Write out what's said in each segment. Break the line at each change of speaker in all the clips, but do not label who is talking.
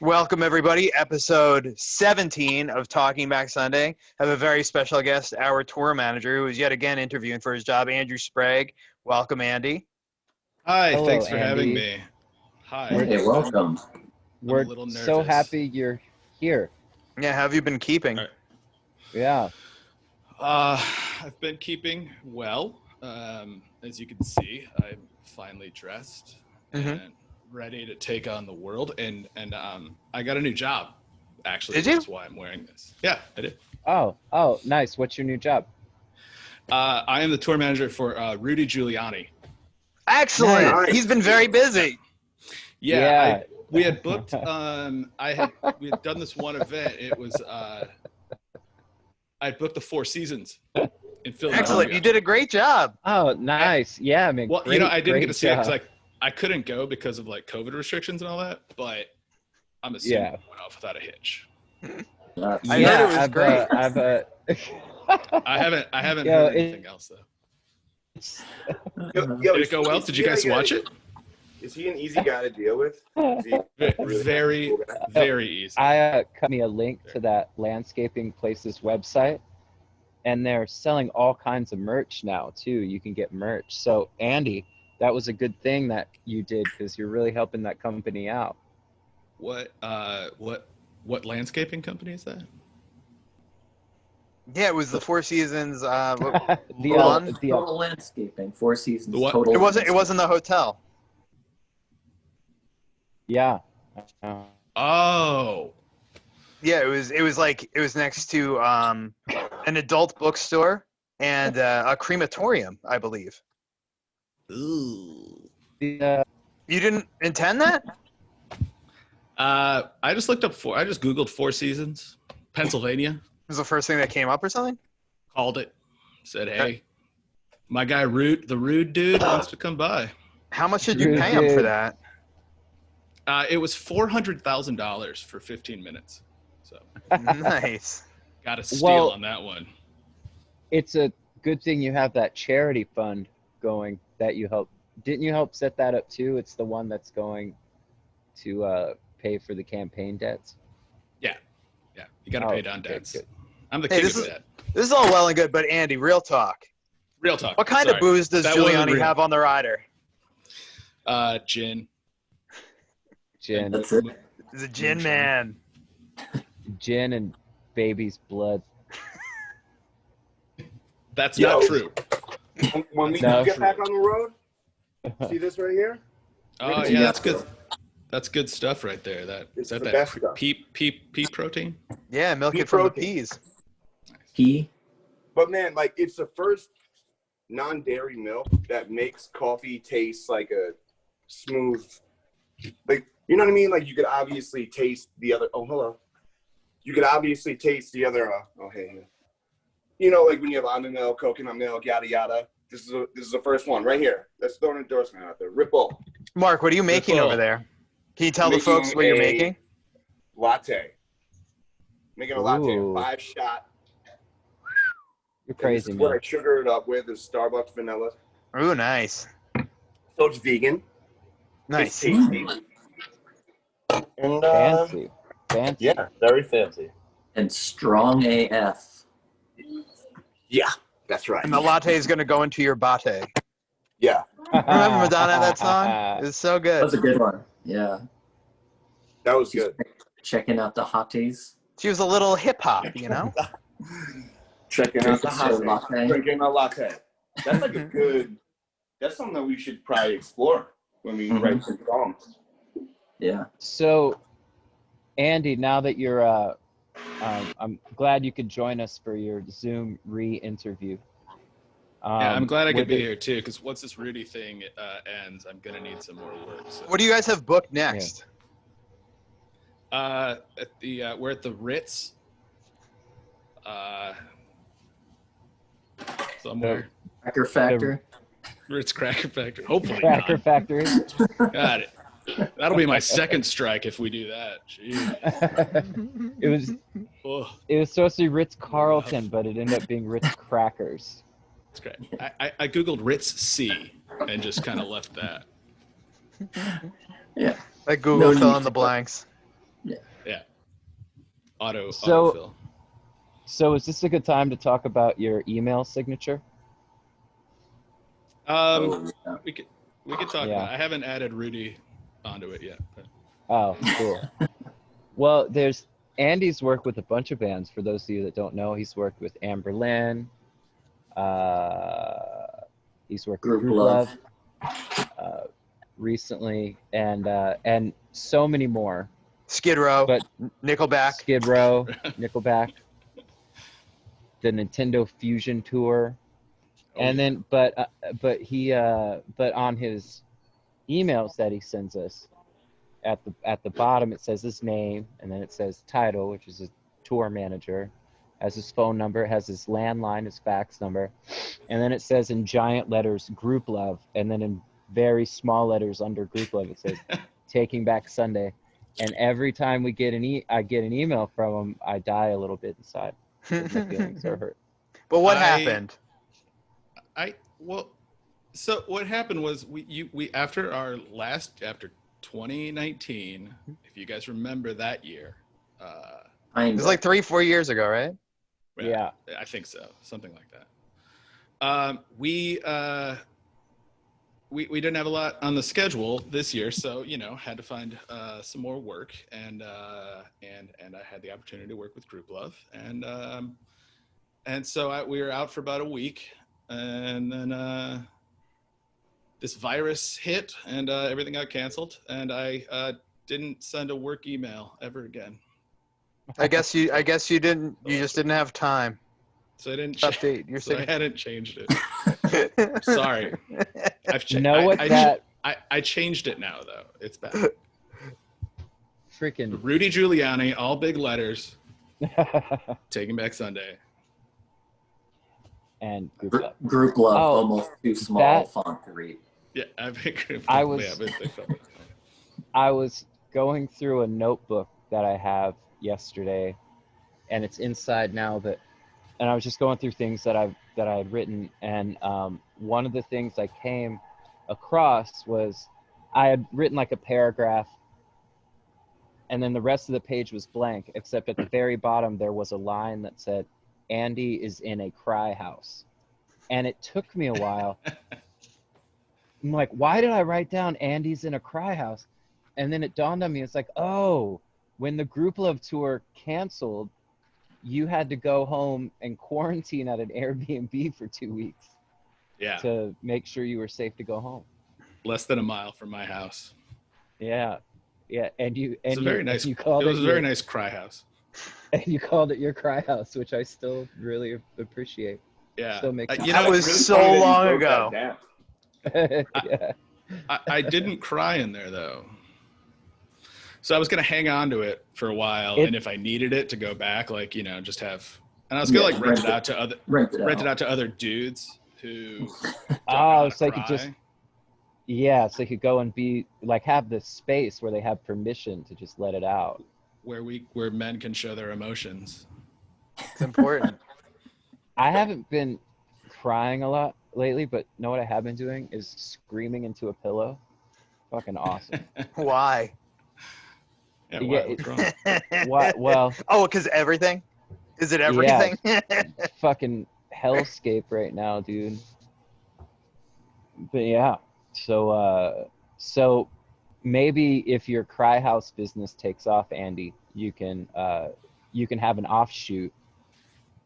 Welcome, everybody. Episode 17 of Talking Back Sunday. I have a very special guest, our tour manager, who is yet again interviewing for his job, Andrew Sprague. Welcome, Andy.
Hi,
Hello,
thanks for
Andy.
having me. Hi.
Hey, welcome.
We're
a little nervous.
so happy you're here.
Yeah, how have you been keeping?
All right.
Yeah.
I've been keeping well. As you can see, I'm finally dressed and ready to take on the world. And I got a new job, actually.
Did you?
That's why I'm wearing this. Yeah, I did.
Oh, nice. What's your new job?
I am the tour manager for Rudy Giuliani.
Excellent.
Nice.
He's been very busy.
Yeah. We had booked. We had done this one event. It was. I booked the Four Seasons in Philadelphia.
Excellent. You did a great job.
Oh, nice. Yeah, I mean,
Well,
great,
I didn't get to see it
job.
because I couldn't go because of like COVID restrictions and all that. But I'm assuming it went off without a hitch.
I heard it was great.
I haven't
Yo,
heard anything else though. Did it go well? Did you guys watch it?
Is he an easy guy to deal with? Is he really
Very,
cool guy?
very easy.
cut me a link to that landscaping places website, and they're selling all kinds of merch now too. You can get merch. So Andy, that was a good thing that you did because you're really helping that company out.
What landscaping company is that?
Yeah, it was the Four Seasons.
The
Total landscaping, Four Seasons.
The what?
Total
It wasn't the hotel.
yeah.
Oh,
Yeah, it was next to an adult bookstore and a crematorium, I believe.
ooh.
The,
You didn't intend that?
I just Googled Four Seasons, Pennsylvania.
Was the first thing that came up or something?
Called it. Said, hey, my guy the rude dude wants to come by.
How much did you pay him for that?
It was $400,000 for 15 minutes. So
Nice.
got a steal
Well-
on that one.
it's a good thing you have that charity fund going that you help. Didn't you help set that up too? It's the one that's going to pay for the campaign debts.
Yeah, you got to pay down debts.
Good.
I'm the
Hey,
king of that.
This is all well and good, but Andy, real talk.
Real talk.
What kind of booze does
That wasn't
Giuliani
real.
have on the rider?
Gin.
Gin,
That's it.
He's a gin man.
gin and baby's blood.
That's
Yo.
not true.
When we
No.
get back on the road, see this right here?
Oh yeah, that's good. That's good stuff right there.
It's
That
the best stuff.
pea protein.
Yeah, milk
Pea
it from the
protein.
peas.
He. But man, like it's the first non-dairy milk that makes coffee taste like a smooth, like you know what I mean? Like you could obviously taste the other. Oh hello. You could obviously taste the other. Oh hey. You know, like when you have almond milk, coconut milk, yada yada. This is the first one right here. Let's throw an endorsement out there. Ripple
Mark, what are you making
Ripple.
over there? Can you tell the
Making
folks what you're
a-
making?
latte. Making a latte,
Ooh.
5-shot.
You're
And
crazy,
this is what I
man.
sugar it up with is Starbucks vanilla.
Ooh, nice.
So it's vegan.
Nice.
It's tasty. And
Fancy.
yeah, very fancy.
And strong AF.
Yeah, that's right.
And the latte is going to go into your bate.
Yeah,
Remember Madonna had that song? It was so
That was
good.
a good one. Yeah.
that was good.
Checking out the hotties.
She was a little hip hop, you know?
Checking out the
Drinking some
hot
latte.
Drinking a latte. That's like a good. That's something that we should probably explore when we
Mhm.
write some songs.
Yeah.
So, Andy, now that you're, I'm glad you could join us for your Zoom re-interview.
Yeah, I'm glad I could
with
be
it-
here too, because once this Rudy thing ends, I'm gonna need some more work. So.
What do you guys have booked next?
We're at the Ritz. Somewhere.
Cracker Factor.
Ritz Cracker Factory. Hopefully
Cracker
not.
Factory.
Got it. That'll be my second strike if we do that. Jeez.
it was
Oh,
it was supposed to be Ritz Carlton, but it ended up being Ritz Crackers.
that's great. I googled Ritz C and just kind of left that.
Yeah.
Like Google
No
fill
need
in the
to.
blanks.
Autofill.
So is this a good time to talk about your email signature?
Yeah.
We could talk
Yeah.
about it. I haven't added Rudy onto it yet. But.
Oh, cool. Well, there's Andy's worked with a bunch of bands. For those of you that don't know, he's worked with Amber Lynn. He's worked with Group Love recently, and so many more.
Skid Row,
But
Nickelback.
Skid Row, Nickelback, the Nintendo Fusion Tour, and then but on his emails that he sends us, at the bottom it says his name, and then it says title, which is a tour manager, has his phone number, has his landline, his fax number, and then it says in giant letters Group Love, and then in very small letters under Group Love it says Taking Back Sunday. And every time I get an email from him, I die a little bit inside. My feelings are hurt.
But what happened?
So what happened was we after 2019, if you guys remember that year,
it was like 3-4 years ago, right?
Yeah,
I think so, something like that. We didn't have a lot on the schedule this year, so had to find some more work, and I had the opportunity to work with Group Love, and so we were out for about a week, and then this virus hit, and everything got canceled, and I didn't send a work email ever again.
I guess you didn't. You just didn't have time.
So I didn't
update your
so I hadn't changed it. Sorry. I've I changed it now though. It's back.
Freaking
Rudy Giuliani, all big letters. Taking Back Sunday.
And Group Love.
Group Love, almost too small font to read.
Yeah,
I was going through a notebook that I have yesterday, and it's inside now, and I was just going through things that I had written, and one of the things I came across was I had written like a paragraph, and then the rest of the page was blank, except at the very bottom there was a line that said, "Andy is in a cry house." And it took me a while. I'm like, why did I write down Andy's in a cry house? And then it dawned on me, it's like, oh, when the Group Love tour canceled, you had to go home and quarantine at an Airbnb for 2 weeks.
Yeah.
To make sure you were safe to go home.
Less than a mile from my house.
Yeah. Yeah. And
it was a very nice cry house.
And you called it your cry house, which I still really appreciate.
Yeah.
Still makes
that was really so long ago.
Yeah.
I didn't cry in there though. So I was going to hang on to it for a while, and if I needed it to go back, just have, and I was going to rent it out to other dudes who
so you could just, so you could go and be have this space where they have permission to just let it out.
Where men can show their emotions.
It's important.
I haven't been crying a lot lately, but know what I have been doing is screaming into a pillow. Fucking awesome.
Why?
Yeah, what's wrong?
What? Well.
Oh, because everything? Is it everything?
Yeah, fucking hellscape right now, dude. But yeah, so maybe if your cry house business takes off, Andy, you can have an offshoot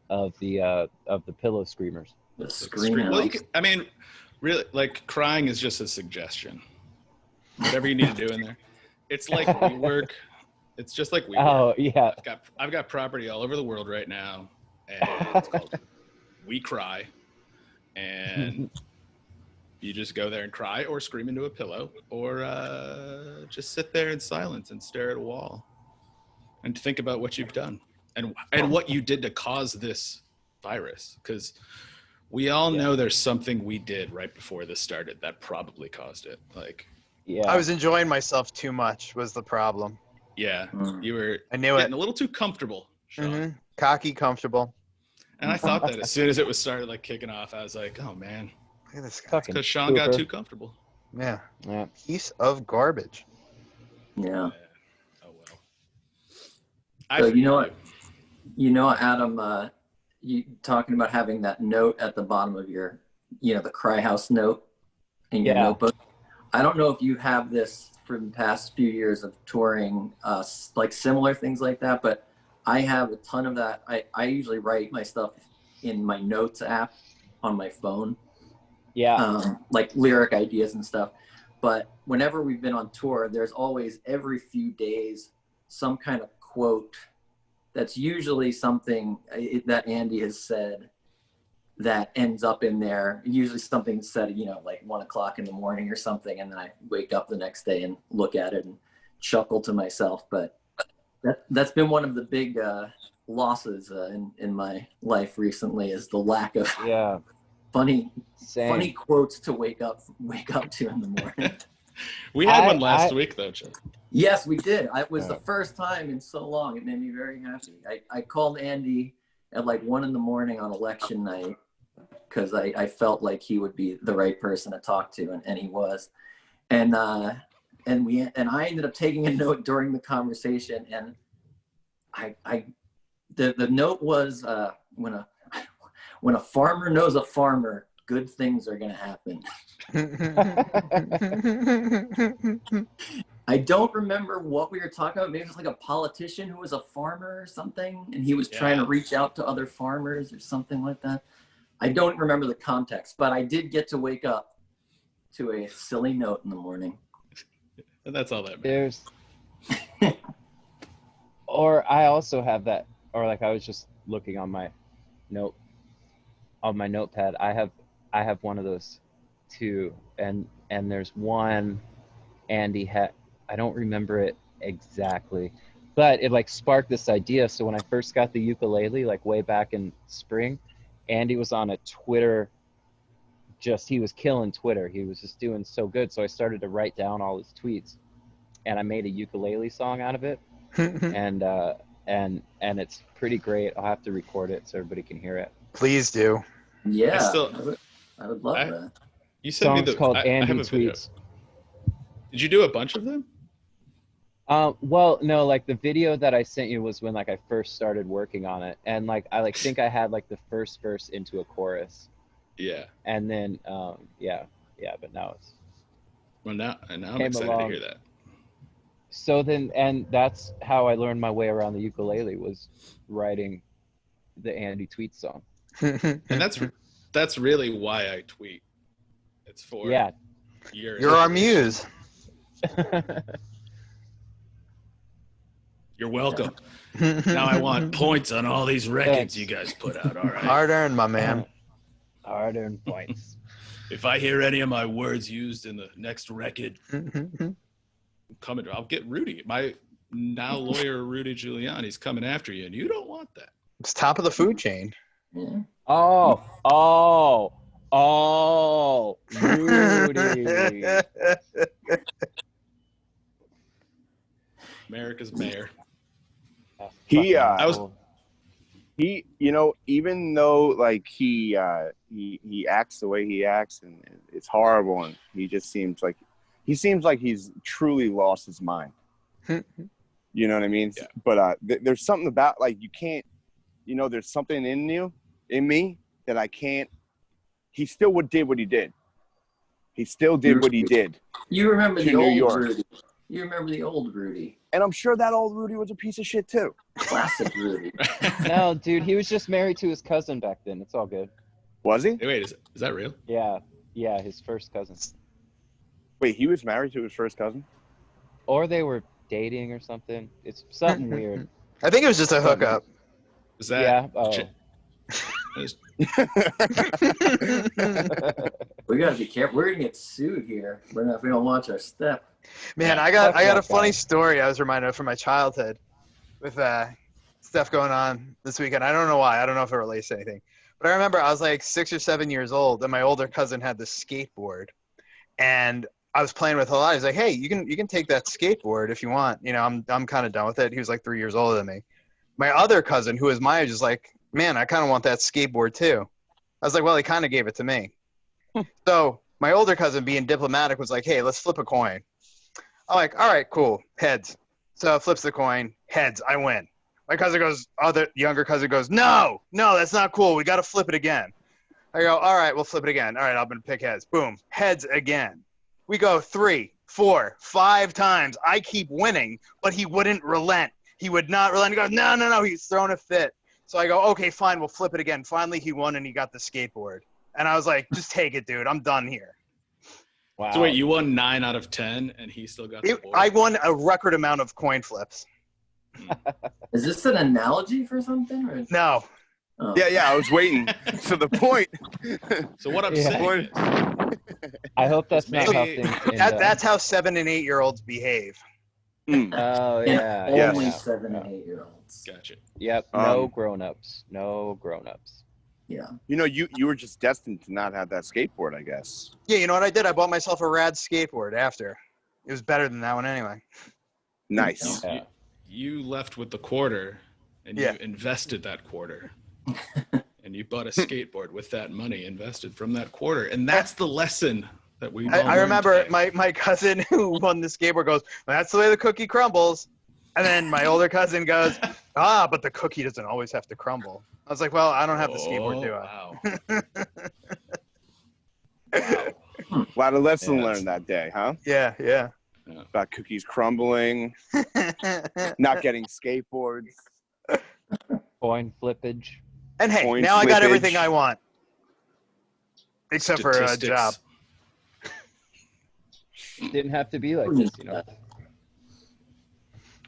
of the pillow screamers.
The screaming.
Well, really, crying is just a suggestion. Whatever you need to do in there. It's like we work. It's just like we work.
Oh yeah.
I've got property all over the world right now, and it's called We Cry, and you just go there and cry, or scream into a pillow, or just sit there in silence and stare at a wall, and think about what you've done and what you did to cause this virus, because we all know there's something we did right before this started that probably caused it.
Yeah.
I was enjoying myself too much was the problem.
Yeah, you were.
I knew
getting a little too comfortable, Sean.
Mm-hmm. Cocky, comfortable.
And I thought that as soon as it was started kicking off, I was like, oh man,
look at this guy.
Because Sean got too comfortable.
Yeah. Piece of garbage.
Yeah.
Oh well.
So Adam, you talking about having that note at the bottom of your, the Cry House note in your notebook. I don't know if you have this from the past few years of touring, like similar things like that, but I have a ton of that. I usually write my stuff in my notes app on my phone. Yeah. Like lyric ideas and stuff. But whenever we've been on tour, there's always every few days some kind of quote that's usually something that Andy has said that ends up in there. Usually something said, like 1 o'clock in the morning or something. And then I wake up the next day and look at it and chuckle to myself. But that's been one of the big losses in my life recently, is the lack of funny quotes to wake up to in the morning.
We had one last week though, Joe.
Yes, we did. It was the first time in so long. It made me very happy. I called Andy at like 1 a.m. on election night because I felt like he would be the right person to talk to, and he was. And I ended up taking a note during the conversation, and the note was when a farmer knows a farmer, good things are gonna happen. I don't remember what we were talking about. Maybe it was like a politician who was a farmer or something, and he was trying to reach out to other farmers or something like that. I don't remember the context, but I did get to wake up to a silly note in the morning.
And that's all that matters.
Or I also have that, or like I was just looking on my notepad. I have one of those too, and there's one Andy had. I don't remember it exactly, but it like sparked this idea. So when I first got the ukulele, like way back in spring, Andy was on a Twitter, he was killing Twitter. He was just doing so good. So I started to write down all his tweets, and I made a ukulele song out of it. and it's pretty great. I'll have to record it so everybody can hear it.
Please do.
Yeah, I would love that.
You sent me the
called Andy Tweets.
Did you do a bunch of them?
Well, no, like the video that I sent you was when like I first started working on it, and like I think I had like the first verse into a chorus.
Yeah.
And then but now it's.
Well, now I'm excited to hear that.
So then, and that's how I learned my way around the ukulele, was writing the Andy Tweet song.
And that's really why I tweet. It's for
you're our muse.
You're welcome. Now I want points on all these records you guys put out. All right.
Hard earned, my man.
Hard earned points.
If I hear any of my words used in the next record, I'll get Rudy. My now lawyer Rudy Giuliani's coming after you, and you don't want that.
It's top of the food chain.
Yeah.
Oh, Rudy.
America's mayor.
He, even though like he acts the way he acts, and it's horrible, and he seems like he's truly lost his mind. You know what I mean? Yeah. But there's something about like you can't, there's something in me that I can't. He still did what he did. He still did what he did.
You remember the old Rudy. You remember the old Rudy.
And I'm sure that old Rudy was a piece of shit too.
Classic Rudy.
No, dude, he was just married to his cousin back then. It's all good.
Was he?
Wait, is that real?
Yeah, his first cousin.
Wait, he was married to his first cousin?
Or they were dating or something. It's something weird.
I think it was just a hookup.
Is that?
Yeah. Oh.
We gotta be careful. We're gonna get sued here. We don't watch our step.
Man, I got a funny story I was reminded of from my childhood with stuff going on this weekend. I don't know why. I don't know if it relates to anything. But I remember I was like 6 or 7 years old, and my older cousin had this skateboard, and I was playing with it a lot. He's like, "Hey, you can take that skateboard if you want. I'm kind of done with it." He was like 3 years older than me. My other cousin, who was my age, is like, "Man, I kind of want that skateboard too." I was like, "Well, he kind of gave it to me." So my older cousin, being diplomatic, was like, "Hey, let's flip a coin." I'm like, "All right, cool, heads." So flips the coin, heads, I win. My cousin goes, other younger cousin goes, no, that's not cool. We got to flip it again. I go, all right, we'll flip it again. All right, I'm going to pick heads. Boom, heads again. We go 3, 4, 5 times. I keep winning, but he wouldn't relent. He would not relent. He goes, no, he's throwing a fit. So I go, okay, fine, we'll flip it again. Finally, he won, and he got the skateboard. And I was like, just take it, dude. I'm done here.
Wow.
So wait, you won 9 out of 10, and he still got the board?
I won a record amount of coin flips.
Is this an analogy for something? Or?
No.
Oh.
Yeah, I was waiting for the point.
So what I'm saying is,
I hope that's not how
Maybe-
things end up.
That's how 7 and 8-year-olds behave.
Oh, yeah.
And
yeah.
only
yeah.
7 and 8-year-olds.
gotcha.
Yep. No grown-ups. No grown-ups.
Yeah.
You know, you were just destined to not have that skateboard, I guess.
Yeah, you know what I did? I bought myself a rad skateboard after. It was better than that one anyway.
Nice.
Yeah.
You left with the quarter, and
Yeah.
you invested that quarter. And you bought a skateboard with that money invested from that quarter. And that's the lesson that we
I remember my cousin who won the skateboard goes, that's the way the cookie crumbles. And then my older cousin goes, but the cookie doesn't always have to crumble. I was like, well, I don't have the skateboard, do I?
Wow.
A lot of lessons
Yeah.
learned that day, huh?
Yeah.
About cookies crumbling, not getting skateboards.
Coin flippage.
And hey,
Coin
now I got
flippage.
everything I want. Except for a
Statistics.
job.
Didn't have to be like this, you know.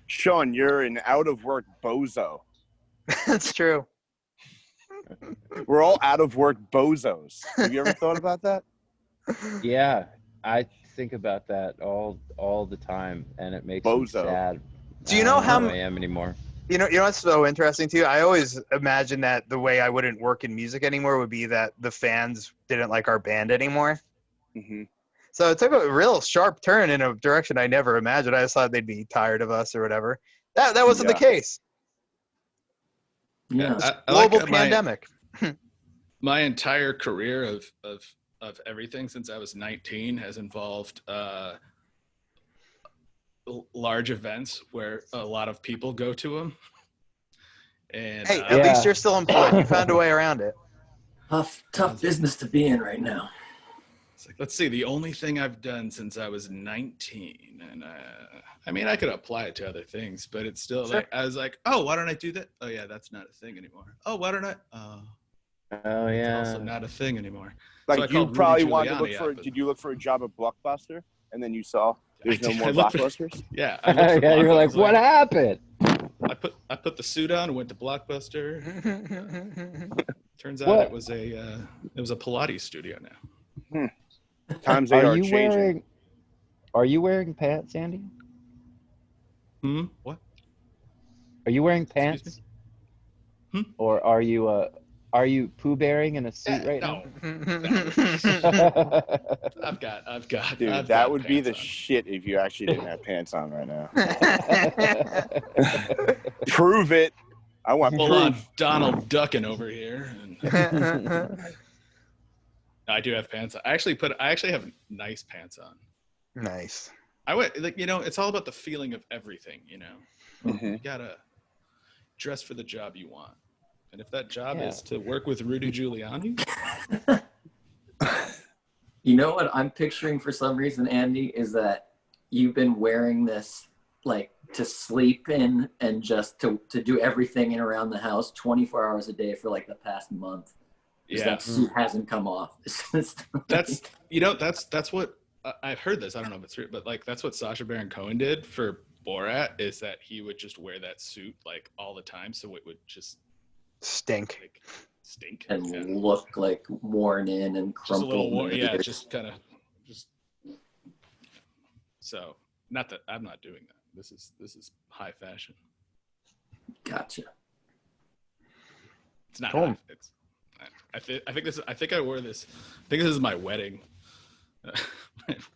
Sean, you're an out-of-work bozo.
That's true.
We're all out-of-work bozos. Have you ever thought about that?
Yeah, I think about that all the time, and it makes me
Bozo.
sad.
Do you know
I don't
how
who I am anymore?
You know what's so interesting too? I always imagined that the way I wouldn't work in music anymore would be that the fans didn't like our band anymore.
Mm-hmm.
So it took a real sharp turn in a direction I never imagined. I just thought they'd be tired of us or whatever. That wasn't the case.
Yeah.
I like
Global pandemic.
My entire career of everything since I was 19 has involved large events where a lot of people go to them. And
Hey, at least you're still employed. You found a way around it.
Tough business to be in right now.
it's like, let's see, the only thing I've done since I was 19, and I mean, I could apply it to other things, but it's still
Sure.
like, I was like, oh, why don't I do that? Oh yeah, that's not a thing anymore. Oh, why don't I?
Oh yeah.
It's also not a thing anymore.
Like
So I
you
called
probably
Rudy
wanted to
Giuliani
look for.
up, but-
Did you look for a job at Blockbuster, and then you saw there's no
did.
more
I looked for-
Blockbusters?
Yeah, I looked for
Yeah, you were
Blockbuster. I
like,
was
what happened?
I put the suit on and went to Blockbuster. Turns out
What?
it was a Pilates studio now.
Times they are
you
changing.
Are you wearing pants, Andy?
What?
Are you wearing pants?
Hmm?
Or are you poo bearing in a suit right
no.
now?
I've got.
Dude,
I've
that
got
would be the
pants on.
shit if you actually didn't have pants on right now. Prove it. I want
Full on
proof.
Donald Ducking over here. And I do have pants on. I actually have nice pants on.
Nice.
I would it's all about the feeling of everything,
Mhm.
You gotta dress for the job you want. And if that job
Yeah.
is to work with Rudy Giuliani,
You know what I'm picturing for some reason, Andy, is that you've been wearing this like to sleep in and just to do everything in around the house 24 hours a day for like the past month. 'Cause
yeah,
that suit hasn't come off.
that's what I've heard this. I don't know if it's true, but like that's what Sacha Baron Cohen did for Borat, is that he would just wear that suit like all the time, so it would just
Stink.
like stink
and
Yeah.
look like worn in and
Just a
crumpled.
little more, yeah,
and-
just kind of just. So, not that I'm not doing that. This is high fashion.
Gotcha.
It's not.
Cool.
High, it's. I think I wore this. I think this is my wedding.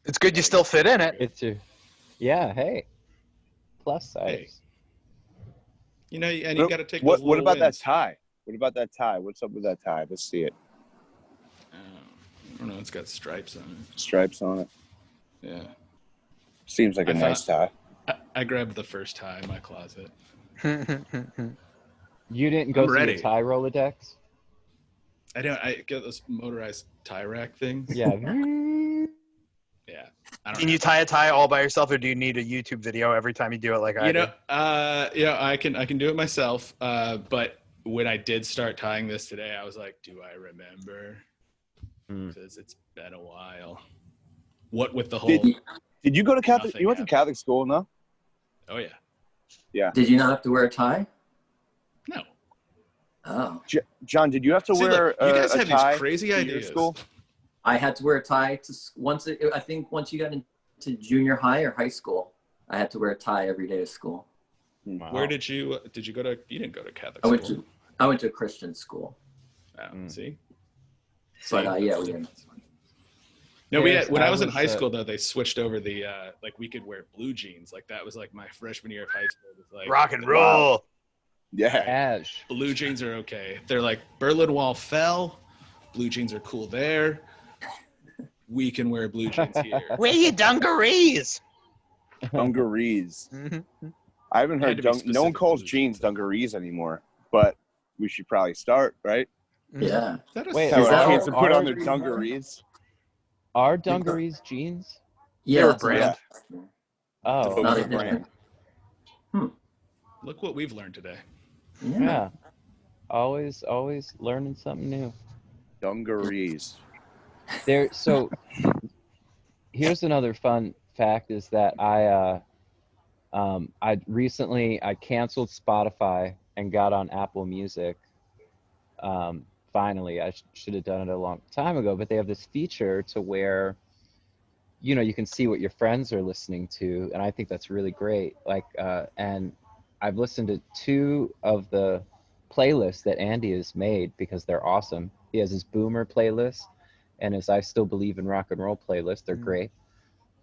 It's good you still fit in it.
It's yeah, hey. Plus size.
Hey. And you got to take.
What
those little
about that
wins.
tie? What about that tie? What's up with that tie? Let's see it.
I don't know. It's got stripes on
Stripes on it.
it. Yeah.
Seems like a
I
nice tie.
I grabbed the first tie in my closet.
You didn't go
I'm
through
ready.
the tie Rolodex?
I don't. I get those motorized tie rack things.
Yeah.
Yeah. I don't
Can
know.
you tie a tie all by yourself, or do you need a YouTube video every time you do it like I do?
I can do it myself. But when I did start tying this today, I was like, do I remember? Because it's been a while. What with the whole?
Did you go to Catholic?
Nothing
You went to
happened.
Catholic school, no?
Oh yeah.
Yeah.
Did you not have to wear a tie?
No.
Oh.
John, did you have to
See,
wear
look, you guys
a
have
tie
these crazy
to your
ideas.
school?
I had to wear a tie to I think once you got into junior high or high school, I had to wear a tie every day of school.
Wow.
Where did you go to? You didn't go to Catholic
I
school.
went to a Christian school.
See.
But yeah, we didn't.
No, we had, when I was in
was,
high school though, they switched over the like we could wear blue jeans. Like that was like my freshman year of high school. It was like
Rock and roll.
Yeah.
Ash.
blue jeans are okay. They're like Berlin Wall fell. Blue jeans are cool there. We can wear blue jeans here.
Where you dungarees?
Dungarees. I haven't
Had
heard
to be
no one
specific
calls
blue
jeans
jeans.
dungarees anymore, but we should probably start, right?
Yeah.
Is that a
Wait,
Tell
Is
our
that
kids to put on
are-
their dungarees.
Are dungarees jeans?
Yeah.
They're
that's what
brand.
Oh,
It's a
Not
bogus
a
brand.
Look what we've learned today.
yeah. Always learning something new.
Dungarees.
So here's another fun fact is that I recently canceled Spotify and got on Apple Music. Finally, I should have done it a long time ago, but they have this feature to where you can see what your friends are listening to, and I think that's really great. Like and I've listened to 2 of the playlists that Andy has made because they're awesome. He has his Boomer playlist and his I Still Believe in Rock and Roll playlist. They're great.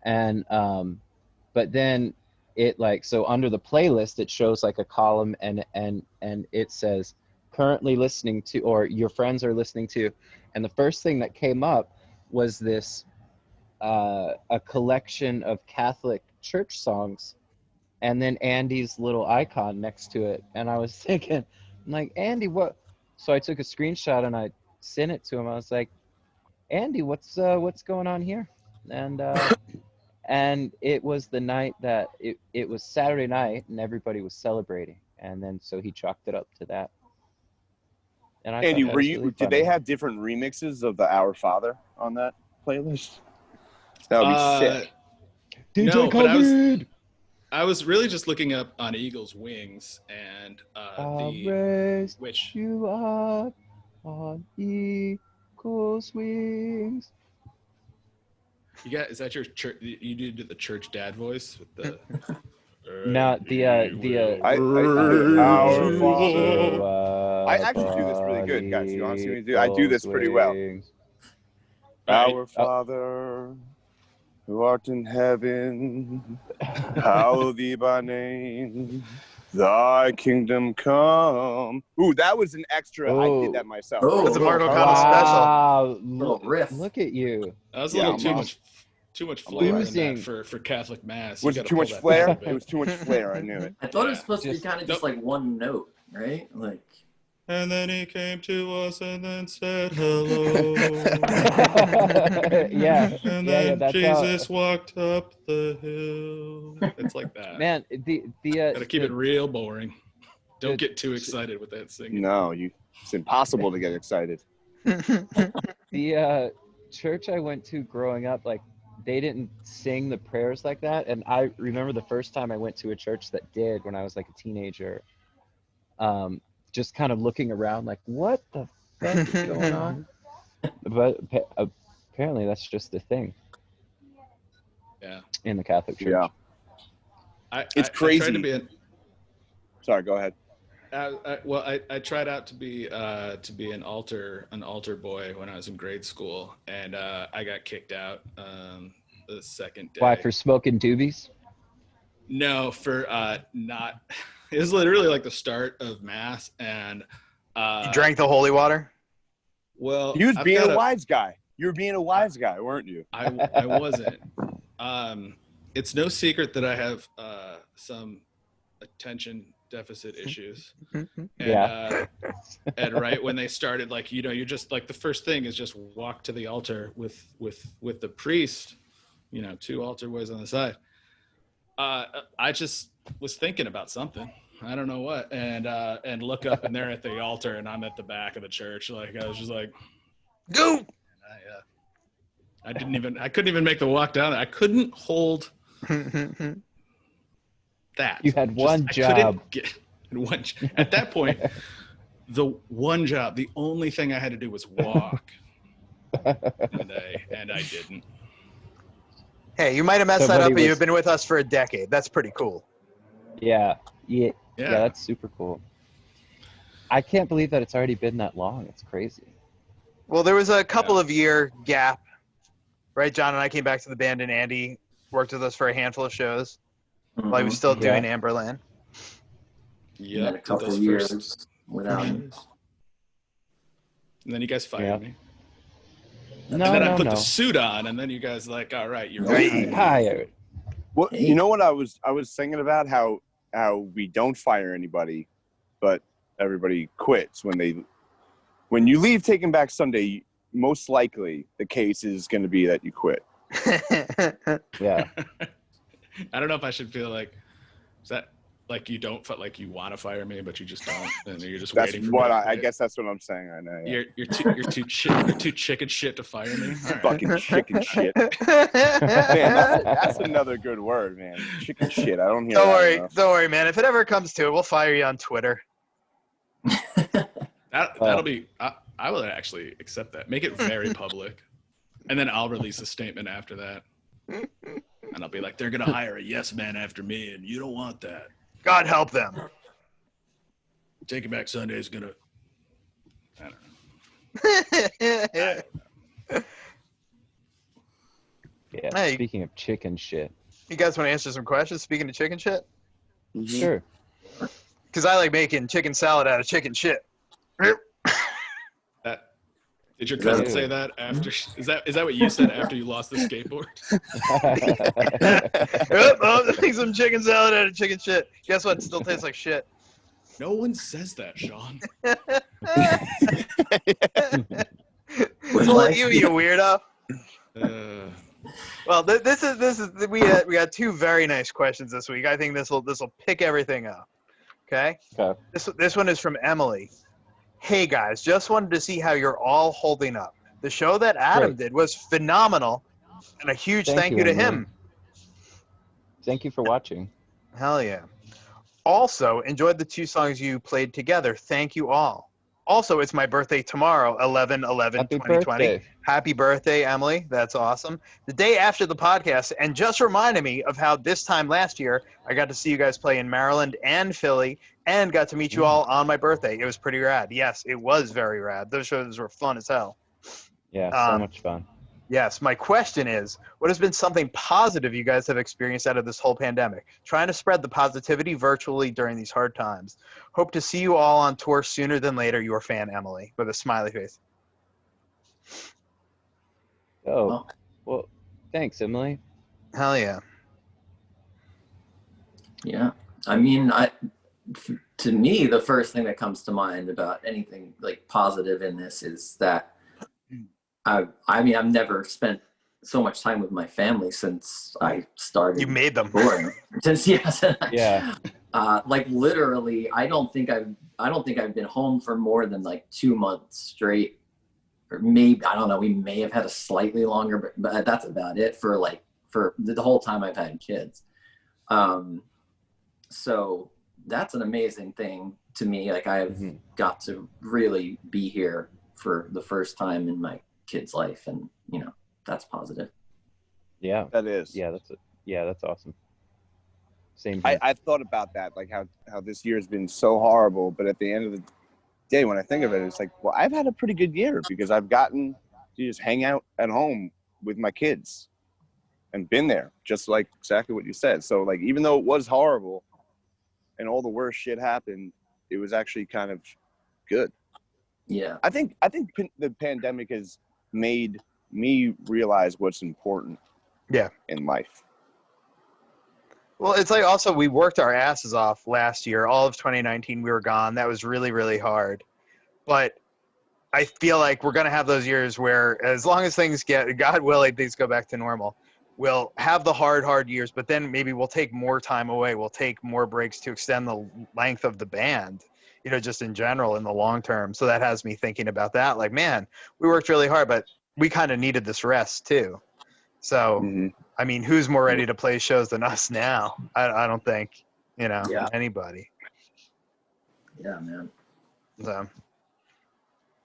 And but then it so under the playlist it shows like a column and it says currently listening to, or your friends are listening to, and the first thing that came up was this a collection of Catholic church songs, and then Andy's little icon next to it. And I was thinking, I'm like, Andy, what? So I took a screenshot and I sent it to him. I was like, Andy, what's going on here? And and it was the night that it was Saturday night and everybody was celebrating, and then so he chalked it up to that. And I
Andy,
thought that was really
did they
funny.
have different remixes of the Our Father on that playlist? That would be sick.
DJ
No, but
Khaled!
I was really just looking up on Eagle's Wings and
I'll raise
which
you up on eagle's wings.
you got, is that your church? You did the church dad voice with the.
No, the
Our
Father.
I actually do this really good, guys. You want to see me do? I do this pretty well. Our Father, who art in heaven, hallowed be thy name. Thy kingdom come. Ooh, that was an extra. I did that myself.
That's a Mortal Kombat
Wow.
Little riff.
Look at you.
That was a little too much flavor in that for Catholic Mass.
Was
You
it
gotta
too
pull
much
that
flair?
back a bit.
It was too much flair. I knew it.
I thought it was supposed to be
Just-
kind of just like one note, right? Like.
And then he came to us and then said hello.
Yeah.
And
Yeah,
then
that's
Jesus walked up the hill. It's like that.
Man, the
Gotta keep it real boring. Don't
the-
get too excited with that singing.
No, it's impossible to get excited.
the church I went to growing up, like they didn't sing the prayers like that, and I remember the first time I went to a church that did when I was like a teenager. Just kind of looking around like, what the fuck is going on? But apparently that's just the thing.
Yeah.
In the Catholic Church.
Yeah. It's crazy.
I tried to be
Sorry, go ahead.
I tried out to be an altar boy when I was in grade school, and I got kicked out the second day.
Why, for smoking doobies?
No, for not. It was literally like the start of Mass, and
you drank the holy water?
Well,
He was being a wise guy. You were being a wise guy, weren't you?
I wasn't. It's no secret that I have some attention deficit issues.
Yeah.
And right when they started, like, you know, you're just like, the first thing is just walk to the altar with the priest, you know, 2 altar boys on the side. I just was thinking about something. I don't know what, and look up, and they're at the altar, and I'm at the back of the church. Like, I was just like,
go.
I couldn't even make the walk down there. I couldn't hold that.
You had one job.
I couldn't get one. At that point, the one job, the only thing I had to do was walk, and I didn't.
Hey, you might have messed that up, but you've been with us for a decade. That's pretty cool.
Yeah, that's super cool. I can't believe that it's already been that long. It's crazy.
Well, there was a couple of year gap, right? John and I came back to the band, and Andy worked with us for a handful of shows while he was still doing Amberland.
Yeah, a couple of years without him.
And then you guys fired me.
No,
and then I put the suit on, and then you guys like, all right, you're
hired.
Well, you know what I was thinking about, how we don't fire anybody, but everybody quits when you leave Taking Back Sunday. Most likely, the case is going to be that you quit.
Yeah.
I don't know if I should feel like, is that like you don't like you want to fire me, but you just don't, and you're just waiting for me.
I guess that's what I'm saying. I know. Yeah.
You're too chicken shit to fire me. Right.
Fucking chicken shit. Man, that's another good word, man. Chicken shit. I don't hear.
Don't worry, man. If it ever comes to it, we'll fire you on Twitter.
That'll be. I will actually accept that. Make it very public, and then I'll release a statement after that, and I'll be like, "They're gonna hire a yes man after me, and you don't want that."
God help them.
Taking Back Sunday is gonna. I don't know.
Yeah.
Hey.
Speaking of chicken shit.
You guys want to answer some questions? Speaking of chicken shit.
Mm-hmm. Sure.
Because I like making chicken salad out of chicken shit.
Did your cousin say that after? Is that what you said after you lost the skateboard?
I'm making some chicken salad out of chicken shit. Guess what? It still tastes like shit.
No one says that, Sean.
Well, you weirdo. Well, this is we got 2 very nice questions this week. I think this will pick everything up. Okay. This one is from Emily. Hey guys, just wanted to see how you're all holding up. The show that Adam did was phenomenal, and a huge thank you to him.
Thank you for watching.
Hell yeah. Also, enjoyed the 2 songs you played together. Thank you all. Also, it's my birthday tomorrow, 11/11/2020. Happy birthday, Emily. That's awesome. The day after the podcast, and just reminded me of how this time last year, I got to see you guys play in Maryland and Philly, and got to meet you all on my birthday. It was pretty rad. Yes, it was very rad. Those shows were fun as hell.
Yeah, so much fun.
Yes, my question is, what has been something positive you guys have experienced out of this whole pandemic? Trying to spread the positivity virtually during these hard times. Hope to see you all on tour sooner than later. Your fan, Emily, with a smiley face.
Oh, well, thanks, Emily.
Hell yeah.
Yeah, I mean, to me, the first thing that comes to mind about anything like positive in this is that I mean, I've never spent so much time with my family since I started.
You made them.
Since
yeah.
Like literally, I don't think I've been home for more than like 2 months straight, or maybe, I don't know. We may have had a slightly longer, but that's about it for the whole time I've had kids. So that's an amazing thing to me. Like I've got to really be here for the first time in my kid's life, and you know, that's positive.
Yeah,
that is.
Yeah, that's awesome. Same here.
I've thought about that, like how this year has been so horrible, but at the end of the day, when I think of it, it's like, well, I've had a pretty good year because I've gotten to just hang out at home with my kids and been there, just like exactly what you said. So like, even though it was horrible and all the worst shit happened, it was actually kind of good.
Yeah,
I think the pandemic has made me realize what's important in life.
Well, it's like also we worked our asses off last year. All of 2019 we were gone. That was really, really hard. But I feel like we're going to have those years where as long as things get, God willing, things go back to normal, we'll have the hard years, but then maybe we'll take more time away. We'll take more breaks to extend the length of the band, just in general in the long term. So that has me thinking about that. Like, man, we worked really hard, but we kind of needed this rest too. So, I mean, who's more ready to play shows than us now? I don't think, anybody.
Yeah, man.
So,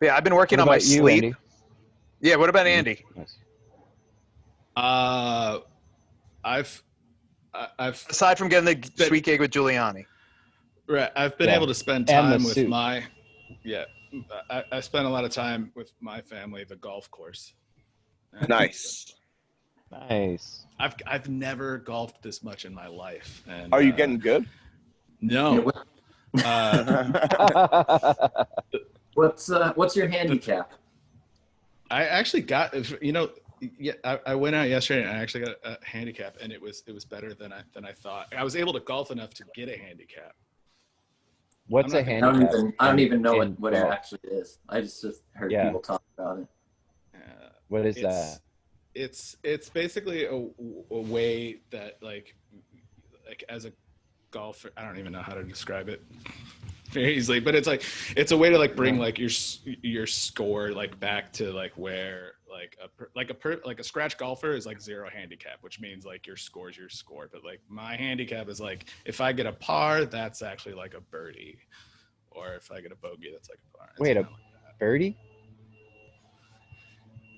yeah, I've been working
What
on my
about you,
sleep.
Andy?
Yeah, what about Andy?
I've
Aside from getting the sweet gig with Giuliani.
Right, I've been able to spend time with I spent a lot of time with my family, the golf course.
Nice.
Nice.
I've never golfed this much in my life. And
are you getting good?
No.
What's your handicap?
I actually got, I went out yesterday and I actually got a handicap, and it was better than I thought. I was able to golf enough to get a handicap.
What's a handicap?
I don't even know what it actually is. I just heard people talk about it.
What is that?
It's basically a way that like as a golfer, I don't even know how to describe it very easily, but it's a way to like bring like your score like back to like where like a scratch golfer is like 0 handicap, which means like your score is your score, but like my handicap is like if I get a par, that's actually like a birdie, or if I get a bogey, that's like a par.
Wait, a birdie?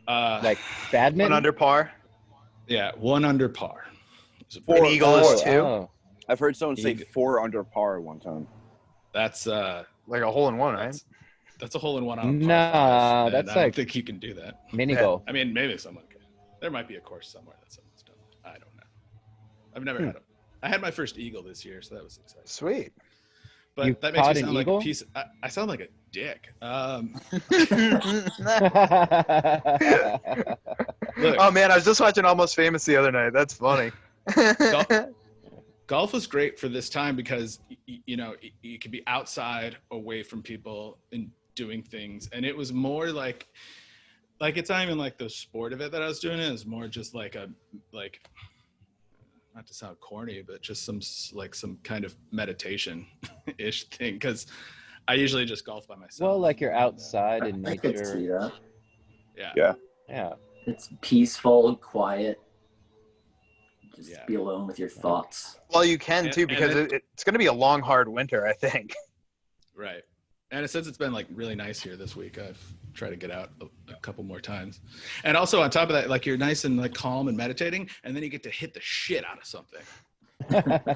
Like badminton?
1 under par.
Yeah, 1 under par.
An eagle is 2.
Oh.
I've heard someone say 4 under par one time.
That's
like a hole in one, right?
That's a hole in one on a
par 5,
that's
I
don't think you can do that.
Mini golf.
I mean, maybe someone can. There might be a course somewhere that someone's done that. I don't know. I've never had them. I had my first eagle this year, so that was exciting.
Sweet.
But that makes me sound like a piece. I sound like a dick. Look,
oh man, I was just watching Almost Famous the other night. That's funny.
Golf was great for this time because you could be outside, away from people, and doing things, and it was more like it's not even like the sport of it that I was doing. It was more just like not to sound corny, but just some kind of meditation-ish thing, because I usually just golf by myself.
Well, like you're outside in nature.
I could see that.
Yeah.
It's peaceful, quiet. Just be alone with your thoughts.
Well, you can too, because it's going to be a long, hard winter, I think.
Right. And since it's been like really nice here this week, I've tried to get out a couple more times. And also on top of that, like you're nice and like calm and meditating, and then you get to hit the shit out of something. And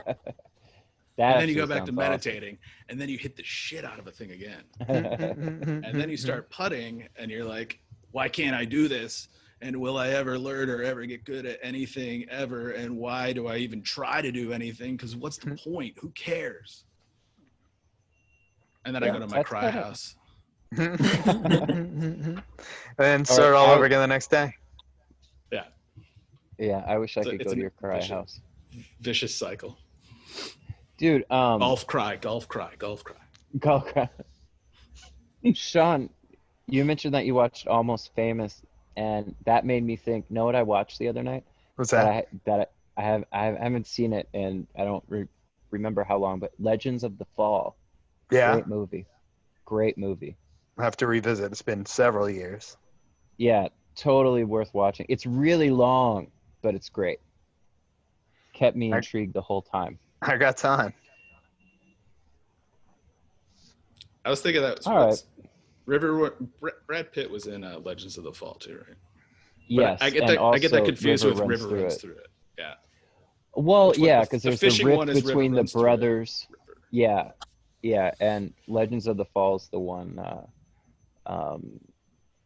then you go back to meditating, and then you hit the shit out of a thing again. And then you start putting, and you're like, why can't I do this? And will I ever learn or ever get good at anything ever? And why do I even try to do anything? Because what's the point? Who cares? And then I go to my cry house.
And then start all over again the next day.
Yeah.
Yeah, I wish I could go to your cry house.
Vicious cycle.
Dude,
golf cry.
Sean, you mentioned that you watched Almost Famous, and that made me think, know what I watched the other night?
What's that?
I haven't seen it, and I don't remember how long, but Legends of the Fall.
Yeah.
Great movie.
I have to revisit. It's been several years.
Yeah, totally worth watching. It's really long, but it's great. Kept me intrigued the whole time.
I got time.
I was thinking that was Brad Pitt was in Legends of the Fall too, right?
Yes.
I get that confused with River Runs Through It. Yeah.
Well, yeah, because there's the rift between the
River
brothers. Yeah. Yeah, and Legends of the Fall is the one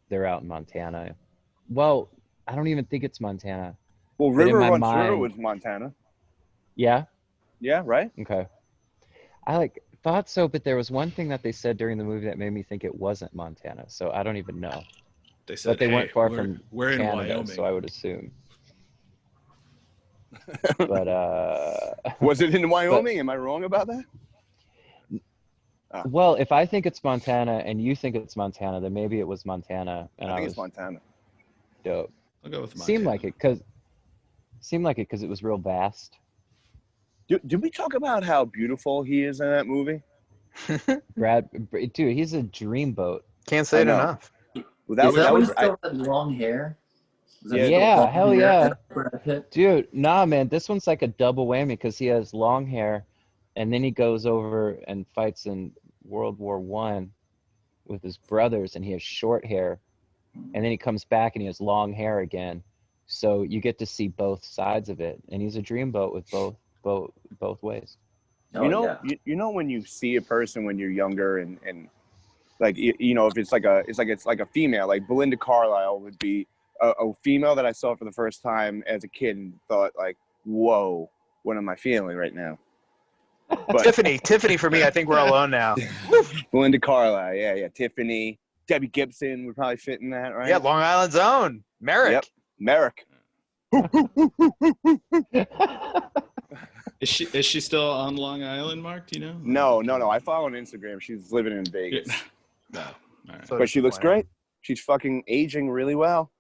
they're out in Montana. Well, I don't even think it's Montana.
Well, River Runs Through It was Montana.
Yeah?
Yeah, right?
Okay. I thought so, but there was one thing that they said during the movie that made me think it wasn't Montana, so I don't even know.
They said
but they weren't far from
we're
Canada,
in Wyoming.
so I would assume. But
was it in Wyoming? Am I wrong about that?
Well, if I think it's Montana and you think it's Montana, then maybe it was Montana, and
I think
was
it's Montana.
dope.
I'll go with Montana.
Seemed like it because it was real vast.
Did we talk about how beautiful he is in that movie?
Dude, he's a dreamboat.
Can't say it
I know.
enough.
Well,
Is that when
was
he still had long hair? Was that
Yeah,
still
yeah,
long
hell
hair?
yeah.
Brad Pitt?
Dude, nah, man, this one's like a double whammy because he has long hair, and then he goes over and fights in World War I with his brothers, and he has short hair, and then he comes back and he has long hair again. So you get to see both sides of it, and he's a dreamboat with both ways.
Oh,
you know,
yeah.
you know when you see a person when you're younger and like you know if it's like a female, like Belinda Carlisle would be a female that I saw for the first time as a kid and thought like, whoa, what am I feeling right now? But
Tiffany for me, I think we're alone now.
Belinda Carlisle, yeah, Tiffany, Debbie Gibson would probably fit in that, right?
Yeah, Long Island's own Merrick.
Yep, Merrick.
Is she still on Long Island, Mark? Do you know?
No. I follow on Instagram. She's living in Vegas.
No. All right.
So
But she looks great. She's fucking aging really well.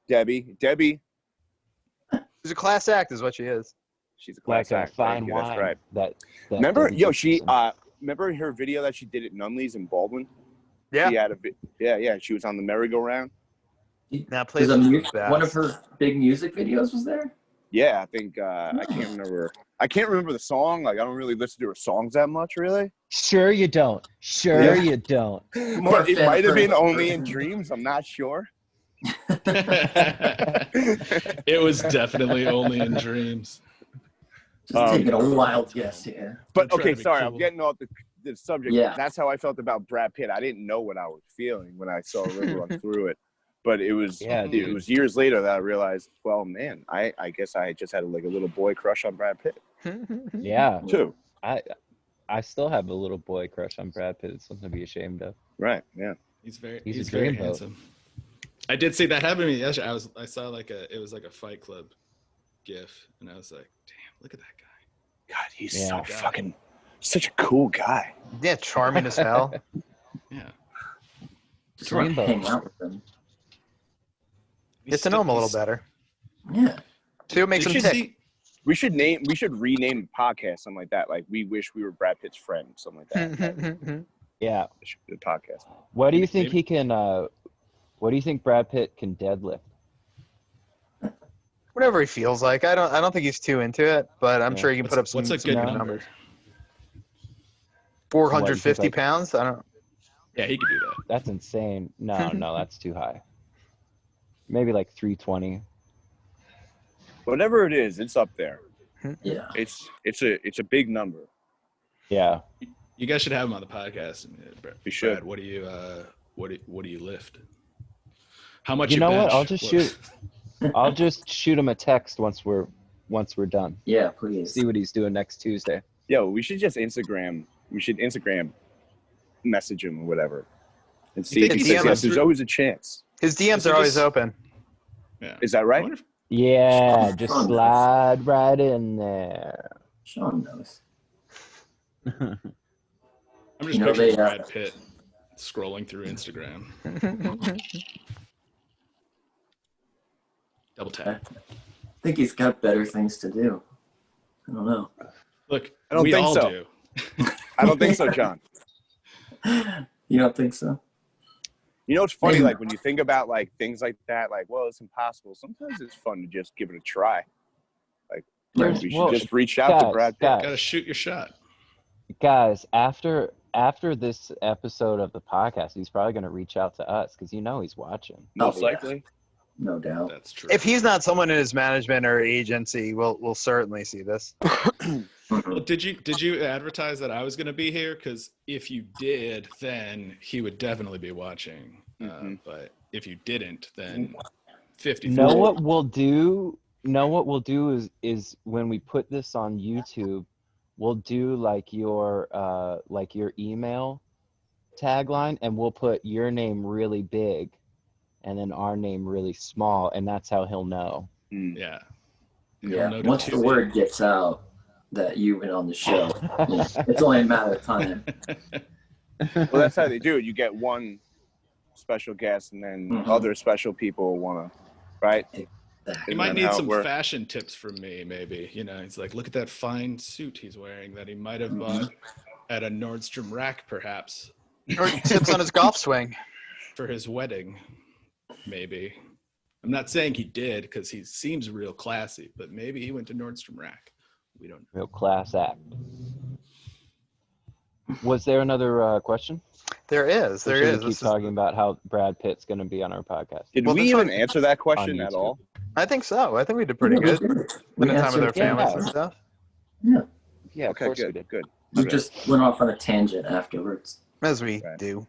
Debbie.
She's a class act, is what she is.
She's a class
Like a
act.
fine
Thank you,
wine.
that's right.
That
Remember,
Debbie
she
Gibson.
remember her video that she did at Nunley's in Baldwin?
Yeah.
She had yeah. She was on the merry-go-round.
Now plays
One of her big music videos was there?
Yeah, I think I can't remember. I can't remember the song. Like I don't really listen to her songs that much, really.
Sure you don't.
Yeah.
You don't.
But it might have been only in dreams. I'm not sure.
It was definitely only in dreams.
Just taking a wild guess here.
But
I'm trying
okay,
to be
sorry,
cool.
I'm getting off the subject.
Yeah.
That's how I felt about Brad Pitt. I didn't know what I was feeling when I saw River Run Through It. But it was it was years later that I realized, well, man, I guess I just had like a little boy crush on Brad Pitt
Yeah.
too.
I still have a little boy crush on Brad Pitt. It's something to be ashamed of.
Right? Yeah.
He's
a
very
dreamboat.
handsome. I did see that happen to me yesterday. I saw it was like a Fight Club gif, and I was like, damn, look at that guy.
God, he's
Yeah.
so fucking such a cool guy.
Yeah, charming as hell.
Yeah.
Just want to
Dreamboat.
hang out with them.
Get to know him a little better.
Yeah.
See what makes him
Did you
tick.
see-
We should rename the podcast something like that. Like we wish we were Brad Pitt's friend, something like that.
Yeah.
The podcast.
What do you think
Maybe.
he can what do you think Brad Pitt can deadlift?
Whatever he feels like. I don't think he's too into it, but I'm sure he can put up some
What's a
some
good
good
number?
450
like-
pounds? I don't.
Yeah, he could do that.
That's insane. No, that's too high. Maybe like 320.
Whatever it is, it's up there.
Yeah.
It's a big number.
Yeah.
You guys should have him on the podcast. Brad,
We should.
Brad, what do you lift? How much
You know what?
bench?
I'll just shoot him a text once we're done.
Yeah, please.
See what he's doing next Tuesday.
Yo, we should just Instagram. We should Instagram message him or whatever, and see if
think
he
he
says
DMs
yes. There's always a chance.
His DMs
Is he
are always
just-
open.
Yeah.
Is that
I
right?
wonder if-
Yeah,
Sean
just
knows.
slide right in there.
Sean knows.
I'm just
You know,
picturing
they,
Brad Pitt scrolling through Instagram. Double tap.
I think he's got better things to do. I don't know.
Look,
I don't
we
think
all
so.
do.
I don't think so, John.
You don't think so?
You know, it's funny,
Maybe.
like when you think about like things like that, like, well, it's impossible. Sometimes it's fun to just give it a try. Like,
Right.
we should
Well,
just reach out to
guys,
Brad Pitt.
guys.
Gotta shoot your shot.
Guys, after this episode of the podcast, he's probably going to reach out to us because he's watching.
Most
Oh, yeah.
likely.
No doubt.
That's true.
If he's not someone in his management or agency, we'll certainly see this.
Well, did you advertise that I was going to be here? Because if you did, then he would definitely be watching. But if you didn't, then 50.
Know what we'll do? Is when we put this on YouTube, we'll do like your email tagline, and we'll put your name really big, and then our name really small, and that's how he'll know.
Yeah.
Yeah. Once the word gets out that you've been on the show, it's only a matter of time.
Well, that's how they do it. You get one special guest, and then other special people want to, right?
He might need some fashion tips from me, maybe. He's like, look at that fine suit he's wearing that he might have bought at a Nordstrom rack, perhaps.
Or tips on his golf swing.
For his wedding, maybe. I'm not saying he did, because he seems real classy, but maybe he went to Nordstrom rack. We don't know.
Real class act. Was there another question?
There is. There is.
Keep talking about how Brad Pitt's going to be on our podcast.
Did we even answer that question at all?
I think so. I think we did pretty good. Spending time with our families and stuff.
Yeah.
Okay. Good.
We just went off on a tangent afterwards,
as we do.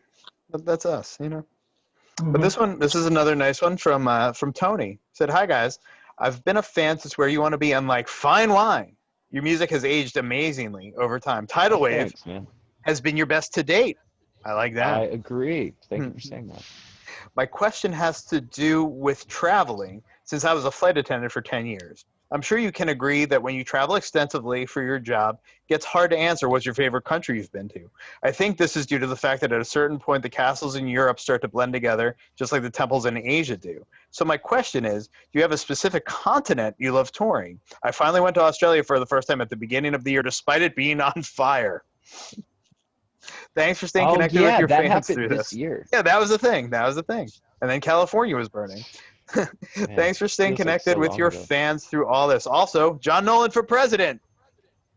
But that's us, But this is another nice one from Tony. Said, "Hi guys, I've been a fan since Where You Want to Be on like fine wine. Your music has aged amazingly over time. Tidal Wave has been your best to date. I like that.
I agree. Thank you for saying that.
My question has to do with traveling, since I was a flight attendant for 10 years. I'm sure you can agree that when you travel extensively for your job, it gets hard to answer what's your favorite country you've been to. I think this is due to the fact that at a certain point, the castles in Europe start to blend together, just like the temples in Asia do. So my question is, do you have a specific continent you love touring? I finally went to Australia for the first time at the beginning of the year, despite it being on fire. Thanks for staying connected with your fans through this
year.
Yeah, that was the thing. And then California was burning. Thanks for staying connected with your fans through all this. Also, John Nolan for president.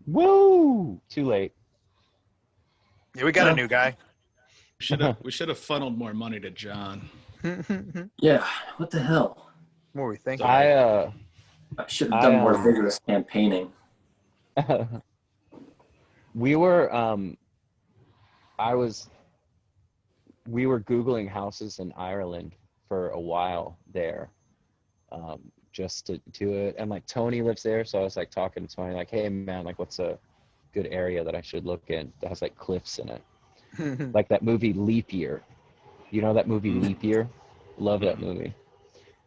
Woo! Too late.
Yeah, we got a new guy.
We should have funneled more money to John.
Yeah, what the hell?
What were we thinking?
I should have done more vigorous campaigning.
We were Googling houses in Ireland for a while there, just to do it. And like Tony lives there, so I was like talking to Tony, like, hey man, like what's a good area that I should look in that has like cliffs in it? Like that movie Leap Year. You know that movie Leap Year? Love that movie.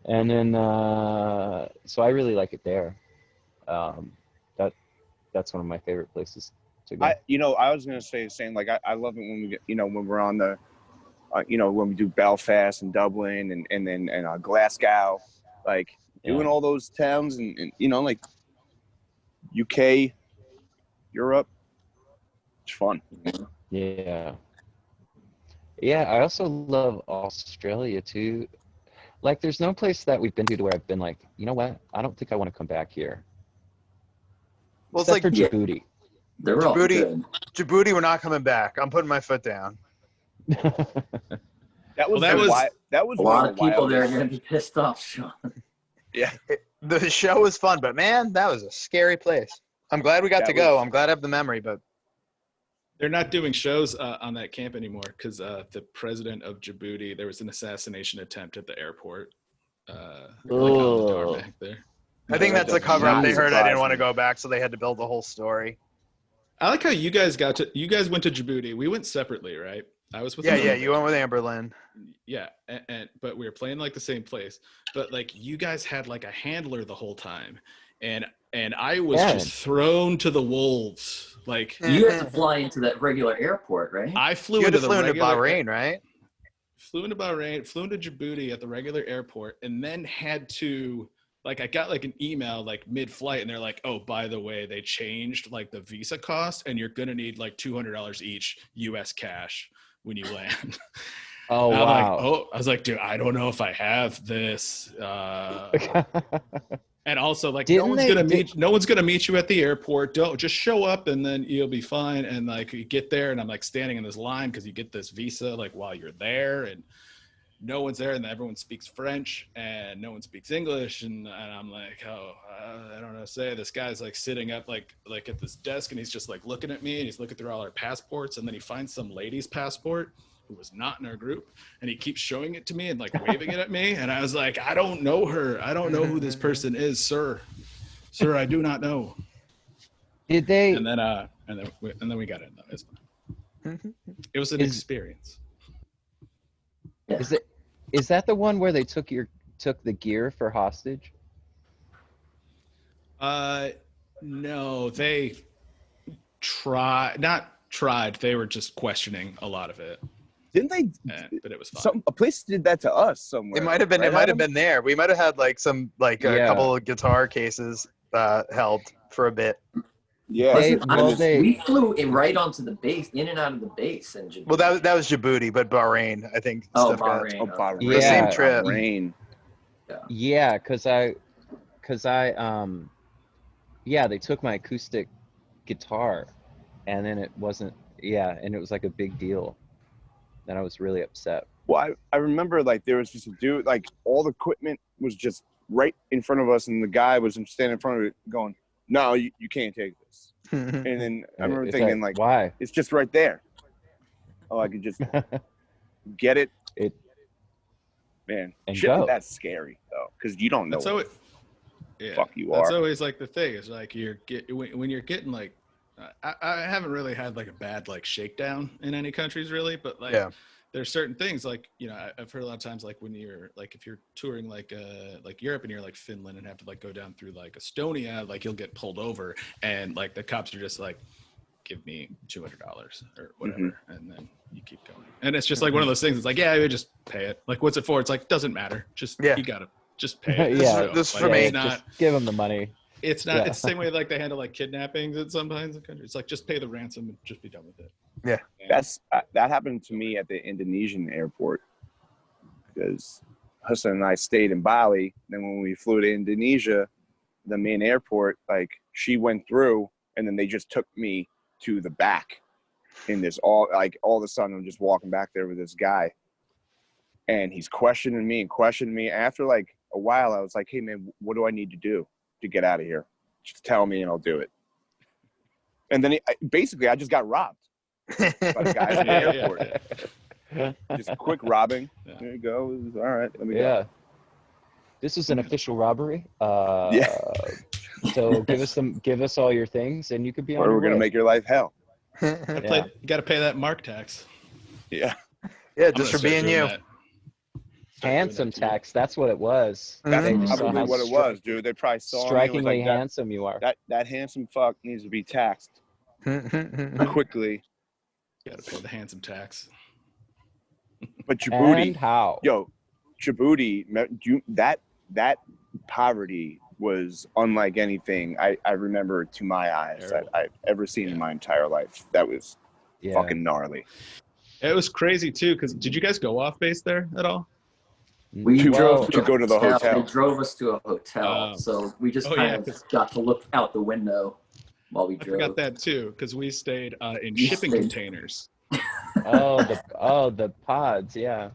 And then so I really like it there. That's one of my favorite places to go.
I was gonna say the same. Like I love it when we get, when we're on the when we do Belfast and Dublin and then Glasgow, like doing all those towns and like UK, Europe, it's fun.
Yeah. I also love Australia too. Like there's no place that we've been to where I've been like, you know what? I don't think I want to come back here.
Well, it's like
for Djibouti.
They're all good.
Djibouti, we're not coming back. I'm putting my foot down.
That was
a lot of people there are going to be pissed off, Sean.
Yeah.
The show was fun, but man, that was a scary place. I'm glad we got to go. I'm glad I have the memory, but
they're not doing shows on that camp anymore because the president of Djibouti, there was an assassination attempt at the airport. On the tarmac there.
I think that's a cover-up. They heard I didn't want to go back, so they had to build the whole story.
I like how you guys went to Djibouti. We went separately, right? I was with
you went with Amberlyn.
Yeah, but we were playing like the same place. But like you guys had like a handler the whole time, and I was just thrown to the wolves. Like
you had to fly into that regular airport, right?
I flew into
Bahrain, right?
Flew into Bahrain, flew into Djibouti at the regular airport, and then had to. Like I got like an email like mid-flight and they're like, oh, by the way, they changed like the visa cost and you're going to need like $200 each US cash when you land.
Oh, wow.
I was like, dude, I don't know if I have this. And also like no one's going to meet you at the airport. Don't just show up and then you'll be fine. And like you get there and I'm like standing in this line because you get this visa like while you're there and no one's there and everyone speaks French and no one speaks English. And I'm like, I don't know what to say. This guy's like sitting up like at this desk and he's just like looking at me and he's looking through all our passports. And then he finds some lady's passport who was not in our group. And he keeps showing it to me and like waving it at me. And I was like, I don't know her. I don't know who this person is, sir. Sir, I do not know.
Did they?
And then we got it. It was fine. It was an experience.
Is that the one where they took the gear for hostage?
No, they tried. They were just questioning a lot of it.
Didn't they?
But it was fine.
A place did that to us somewhere.
It might have been.
Right,
It might have
Adam?
been there. We might have had like some a couple of guitar cases held for a bit.
Yeah.
We flew right onto the base, in and out of the base in Djibouti.
Well, that was Djibouti, but Bahrain, I think.
Bahrain.
Bahrain.
The same trip.
Bahrain.
Yeah, because I they took my acoustic guitar, and then it wasn't. Yeah, and it was like a big deal. Then I was really upset.
Well, I remember like there was just a dude, like all the equipment was just right in front of us, and the guy was standing in front of it going, "No, you can't take this." And then I remember thinking like,
why?
It's just right there. Oh, I could just get it. Man, shipping, that's scary though, because you don't know what the fuck you are.
That's always like the thing is like when you're getting like, I haven't really had like a bad like shakedown in any countries really, but like there's certain things like, you know, I've heard a lot of times like when you're like if you're touring like Europe and you're like Finland and have to like go down through like Estonia, like you'll get pulled over and like the cops are just like, give me $200 or whatever, and then you keep going. And it's just like one of those things. It's like, yeah, you just pay it. Like, what's it for? It's like, doesn't matter. Just you gotta just pay it.
This for me.
Just give them the money.
It's not. It's the same way like they handle like kidnappings in sometimes in countries. It's like just pay the ransom and just be done with it.
Yeah,
that happened to me at the Indonesian airport because Hassan and I stayed in Bali. Then when we flew to Indonesia, the main airport, like she went through, and then they just took me to the back in this all of a sudden I'm just walking back there with this guy and he's questioning me. After like a while I was like, hey man, what do I need to do to get out of here? Just tell me and I'll do it. And then I just got robbed by the guy in the airport. Just a quick robbing. There you go. It was, all right, let me go.
This is an official robbery. So give us all your things, and you could be on.
Or we're gonna make your life hell.
You got to pay that mark tax.
Yeah.
Yeah, just for being you.
Handsome tax. That's what it was.
That's probably what it was, dude. They probably saw
strikingly
me, like,
handsome you are.
That handsome fuck needs to be taxed quickly.
You got to pay the handsome tax.
But Djibouti,
and how?
Yo, Djibouti, that poverty was unlike anything I remember to my eyes that I've ever seen in my entire life. That was fucking gnarly.
It was crazy too, because did you guys go off base there at all?
We drove
to go to the hotel.
They drove us to a hotel, so we just kind of got to look out the window while we drove.
I forgot that too, because we stayed in shipping containers.
the pods,
Yeah.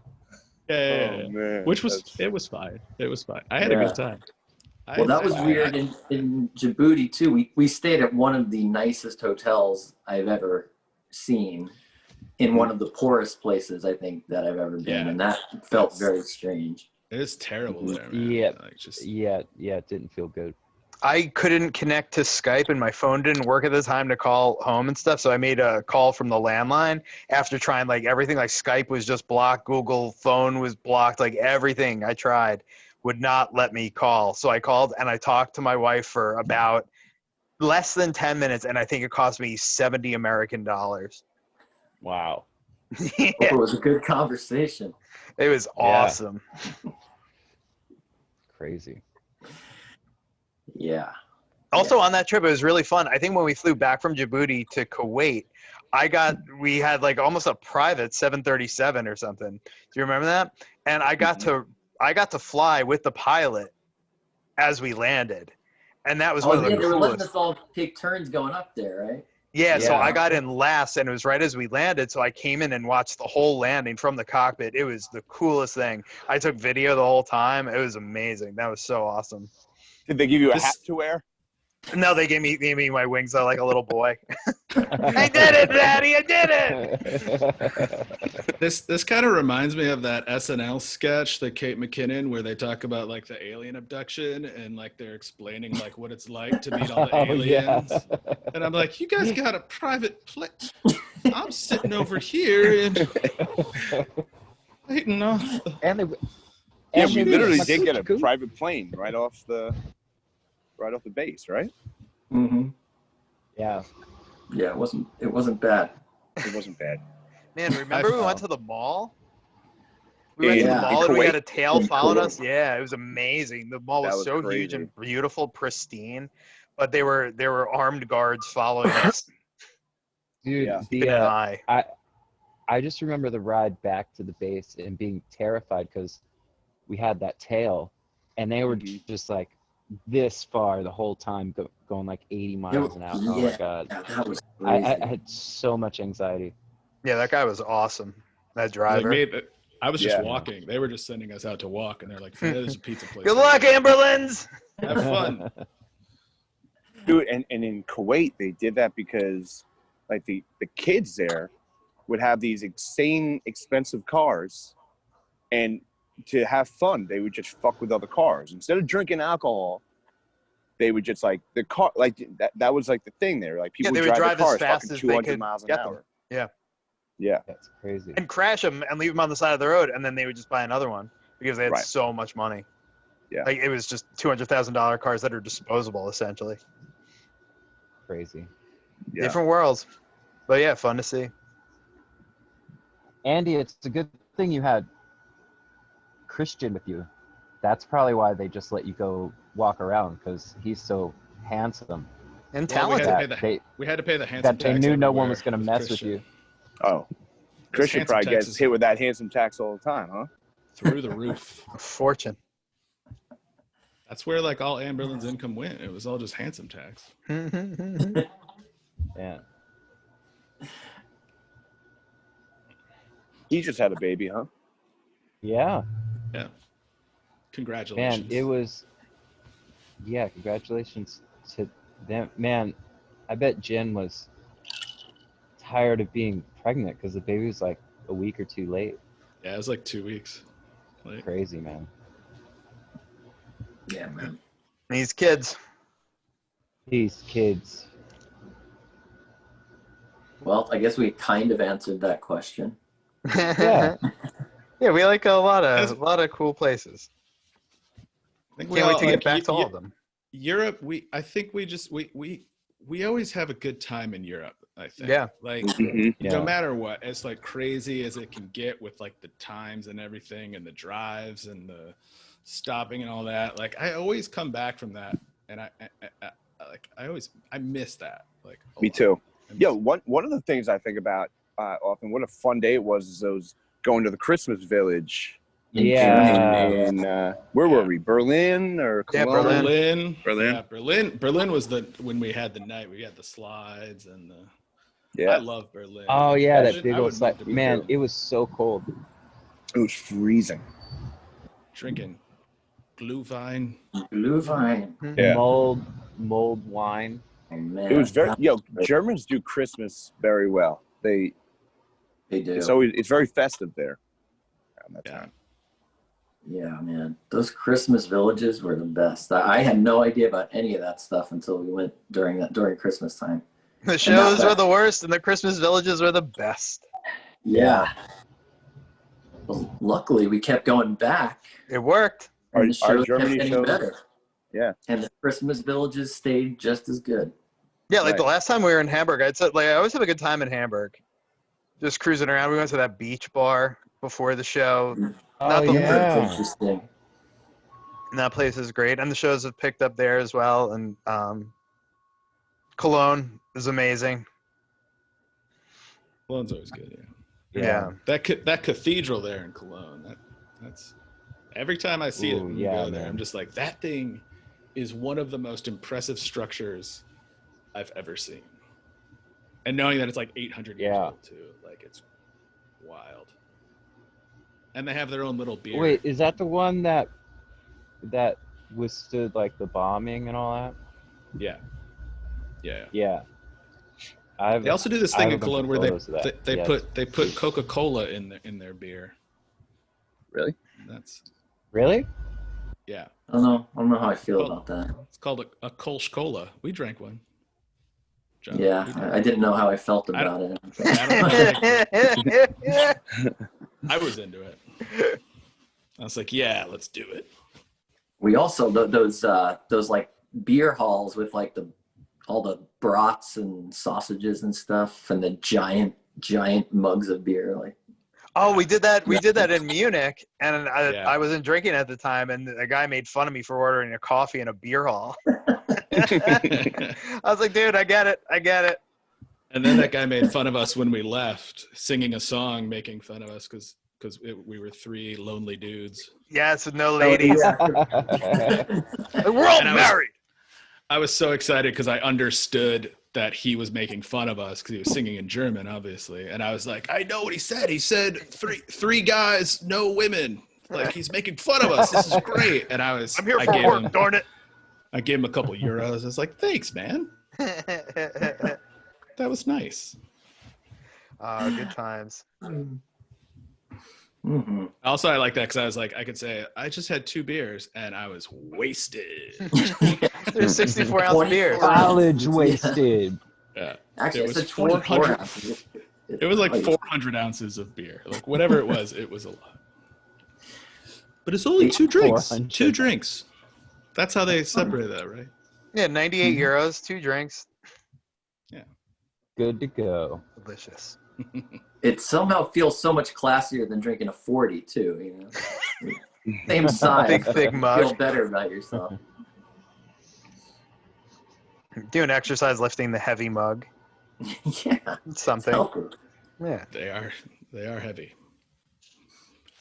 Man,
which was it was fine. It was fine. I had a good time.
Well, that was weird in Djibouti too. We stayed at one of the nicest hotels I've ever seen in one of the poorest places I think that I've ever been, and that felt very strange.
It is terrible there, man.
It didn't feel good.
I couldn't connect to Skype and my phone didn't work at the time to call home and stuff. So I made a call from the landline after trying like everything. Like Skype was just blocked. Google phone was blocked. Like everything I tried would not let me call. So I called and I talked to my wife for about less than 10 minutes. And I think it cost me $70 American.
Wow.
It was a good conversation.
It was awesome.
Crazy.
Yeah.
Also on that trip, it was really fun. I think when we flew back from Djibouti to Kuwait, we had like almost a private 737 or something. Do you remember that? And I got to fly with the pilot as we landed. And that was one of the coolest.
They were letting us all take turns going up there, right?
Yeah, so I got in last, and it was right as we landed, so I came in and watched the whole landing from the cockpit. It was the coolest thing. I took video the whole time. It was amazing. That was so awesome.
Did they give you a hat to wear?
No, they gave me my wings out like a little boy. I did it, Daddy! I did it!
This kind of reminds me of that SNL sketch, the Kate McKinnon, where they talk about like the alien abduction and like they're explaining like what it's like to meet all the aliens. And I'm like, you guys got a private plane. I'm sitting over here and waiting off.
We literally did get a private plane right off the. right off the base, right?
Mm-hmm.
Yeah.
Yeah, it wasn't bad.
It wasn't bad.
Man, remember we went to the mall? We
In-
went to the
Yeah.
mall
in
and we
Kuwait?
had a tail
In
following
Kuwait.
us. Yeah, it was amazing. The mall
That
was
was
so
crazy.
huge and beautiful, pristine, but they were armed guards following us,
Dude,
Yeah.
keeping an eye.
I just remember the ride back to the base and being terrified because we had that tail, and they were
Mhm.
just like this far the whole time, going like 80 miles an hour. Oh my god,
that was
I
crazy.
had so much anxiety.
Yeah, that guy was awesome. That
Like,
driver.
I was just
Yeah.
walking. They were just sending us out to walk, and they're like, "There's a pizza place."
Good luck, Amberlins.
Have fun.
Dude, and in Kuwait they did that because like the kids there would have these insane expensive cars, and to have fun they would just fuck with other cars instead of drinking alcohol. They would just like the car, like that was like the thing there. Like people
Yeah, they
would
would
drive
drive
the
as
cars
fast
fucking
as they
200
could
miles an
get them.
hour.
Yeah.
Yeah.
That's crazy.
And crash them and leave them on the side of the road, and then they would just buy another one because they had
Right.
so much money.
Yeah.
Like it was just $200,000 cars that are disposable, essentially.
Crazy.
Yeah.
Different worlds, but yeah, fun to see.
Andy, it's a good thing you had Christian with you. That's probably why they just let you go walk around, because he's so handsome
And
Well, we had
talented.
to
that
pay
they
we had to pay the handsome
that they
tax
knew no one
everywhere
was going to
with
mess with
Christian.
you.
Oh, Christian
handsome
probably
tax
gets
is
hit with that handsome tax all the time, huh?
through the roof.
A fortune.
That's where like all Amberlin's income went. It was all just handsome tax.
Yeah.
He just had a baby, huh?
Yeah.
Congratulations.
Man, it was. Yeah, congratulations to them. Man, I bet Jen was tired of being pregnant because the baby was like a week or two late.
Yeah, it was like 2 weeks. Like,
Crazy, man.
Yeah, man.
These kids.
These kids.
Well, I guess we kind of answered that question.
Yeah.
Yeah, we like a lot of cool places.
I think
Can't wait to
like,
get back to all of them.
Europe, I think we just we always have a good time in Europe, I think.
Yeah.
Like
Mhm.
Yeah.
no matter what, as like crazy as it can get with like the times and everything and the drives and the stopping and all that. Like I always come back from that and I miss that. Like a
Me
lot.
too.
I miss
Yo,
it.
one of the things I think about often, what a fun day it was, is those going to the Christmas village
Yeah.
in where were we? Berlin or
Yeah,
Cologne?
Berlin.
Berlin.
Yeah, Berlin was when we had the night. We had the slides and I
Yeah,
love Berlin.
Oh yeah,
Berlin,
that big
I
old
would love
slide.
to be
Man,
there.
it was so cold.
it was freezing.
Drinking Glühwein.
Glühwein.
Yeah.
Mold wine.
Oh, man.
It was very
that was great.
Germans do Christmas very well.
They do.
It's very festive there around that
Yeah.
time.
Yeah, man. Those Christmas villages were the best. I had no idea about any of that stuff until we went during Christmas time.
The shows were the worst, and the Christmas villages were the best.
Yeah. Well, luckily, we kept going back.
It worked.
And the
Our
shows kept
Germany
getting
shows-
better.
Yeah.
And the Christmas villages stayed just as good.
Yeah, like the
Right.
last time we were in Hamburg, I always have a good time in Hamburg. Just cruising around. We went to that beach bar before the show.
Oh
Not the-
yeah.
Interesting.
And that place is great. And the shows have picked up there as well. And Cologne is amazing.
Cologne's always good. Yeah.
Yeah.
That cathedral there in Cologne. That's every time I see it
Ooh,
when we
yeah,
go there,
man.
I'm just like, that thing is one of the most impressive structures I've ever seen. And knowing that it's like 800 years
Yeah.
old too, like it's wild. And they have their own little beer.
Wait, is that the one that withstood like the bombing and all that?
Yeah. Yeah.
Yeah.
They also do this
I
thing in
have a bunch
Cologne
of
where
photos of that.
they
Yes.
put Coca-Cola in their beer.
Really?
That's
Really?
yeah.
I don't know how I feel
Well,
about that.
It's called a Kolsch Cola. We drank one. John,
Yeah,
we did.
I didn't know how I felt
I
about it.
I was into it. I was like, yeah, let's do it.
We also those like beer halls with like all the brats and sausages and stuff, and the giant mugs of beer. Like,
oh, we did that. We did that in Munich, and I wasn't drinking at the time, and a guy made fun of me for ordering a coffee in a beer hall. I was like, dude, I get it.
And then that guy made fun of us when we left, singing a song, making fun of us because we were three lonely dudes.
Yes, with no ladies. Like, we're all married.
I was so excited because I understood that he was making fun of us because he was singing in German, obviously. And I was like, I know what he said. He said three guys, no women. Like, he's making fun of us. This is great. And I'm here for work, darn it. I gave him a couple euros. I was like, thanks, man. That was nice.
Good times.
mm-hmm.
Also, I like that because I was like, I could say, I just had 2 beers and I was wasted.
There's 64-ounce beers.
College wasted.
Yeah.
Actually,
it was
it's a 24 ounces.
It was like 400 ounces of beer. Like, whatever it was a lot. But it's only 2 drinks. 2 drinks. That's how they separate that, right?
Yeah, 98 euros, 2 drinks.
Yeah.
Good to go.
Delicious.
It somehow feels so much classier than drinking a 40 too. You know, same size.
Big thick mug.
Feel better about yourself.
Doing exercise, lifting the heavy mug.
Yeah,
It's something. Yeah.
They are heavy.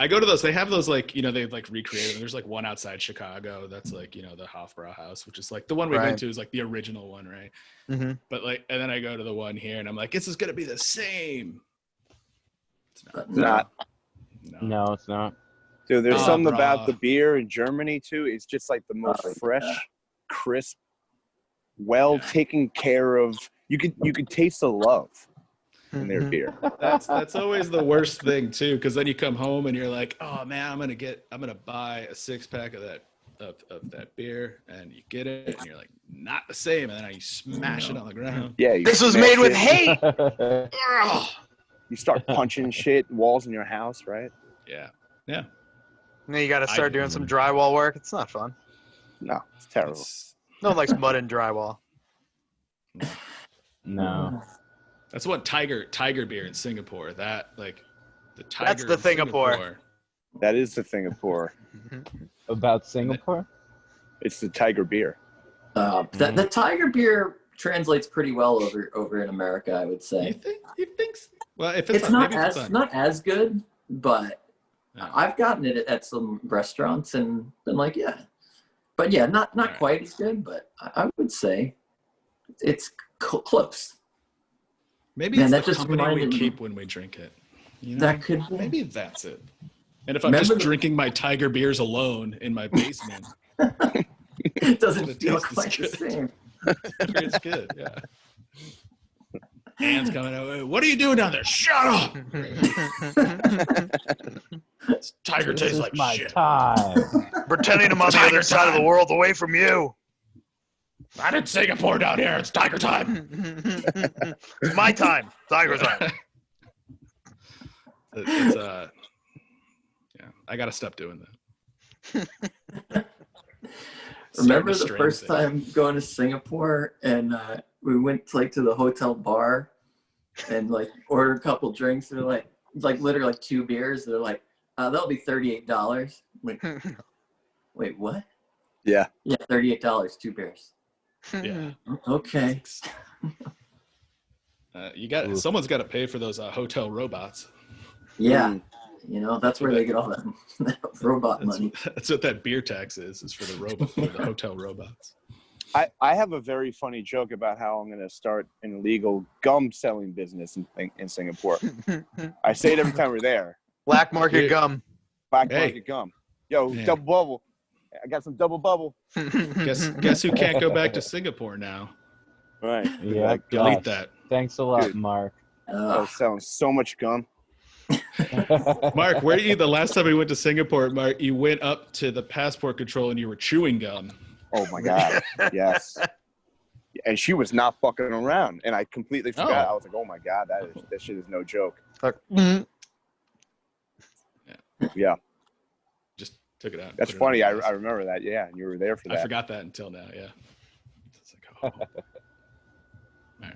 I go to those. They have those, like, you know, they've like recreated them. There's like one outside Chicago that's like, you know, the Hofbrauhaus, which is like the one we went to is like the original one, right?
Mm-hmm.
But like, and then I go to the one here and I'm like, this is gonna be the same. It's
Not.
No, it's not.
Dude, there's something
brah.
about the beer in Germany too. It's just like the most fresh, crisp, well taken care of. You could taste the love in their beer.
That's always the worst thing too, because then you come home and you're like, oh man, I'm gonna buy a 6-pack of that beer, and you get it and you're like, not the same, and then you smash it on the ground.
Yeah,
This was made with hate.
You start punching shit, walls in your house, right?
Yeah.
And then you got to start doing some drywall work. It's not fun.
No, it's terrible.
No one likes mud and drywall.
No.
That's what tiger beer in Singapore. That, like, the tiger.
That's the
in
Singapore.
That is the Singapore.
About Singapore?
It's the tiger beer.
The tiger beer translates pretty well over in America, I would say.
You think? Well, if
It's not as good, but I've gotten it at some restaurants and been like, yeah. But yeah, not quite as good, but I would say it's close.
Maybe it's the company we keep when we drink it. You know?
That could be.
Maybe that's it. And if I'm just drinking my tiger beers alone in my basement,
it doesn't feel quite the same.
It's good, yeah. Anne's coming out. What are you doing down there? Shut up! Tiger tastes like
my
shit.
time.
Pretending I'm on the other side of the world away from you.
Not in Singapore down here. It's tiger time.
It's my time. Tiger time.
Yeah. I gotta stop doing that.
Remember the first time going to Singapore and we went to the hotel bar and like ordered a couple drinks. They're like literally like 2 beers. They're like, that'll be $38. Like, wait, what?
Yeah.
Yeah, $38, 2 beers.
Yeah.
Okay.
Someone's got to pay for those hotel robots.
Yeah. You know, that's where they get all that robot money.
That's what that beer tax is for the robot, for the hotel robots.
I have a very funny joke about how I'm going to start an illegal gum selling business in Singapore. I say it every time we're there.
Black market gum.
Black market gum. Yo, double bubble. I got some double bubble.
Guess who can't go back to Singapore now?
Right.
Yeah.
Delete that.
Thanks a lot,
Dude.
Mark.
I was selling so much gum.
Mark, the last time we went to Singapore, Mark, you went up to the passport control and you were chewing gum.
Oh my God. Yes. And she was not fucking around. And I completely forgot. I was like, oh my God, that shit is no joke. Yeah.
Just took it out.
That's funny. I remember that. Yeah. And you were there for that.
I forgot that until now. Yeah. right.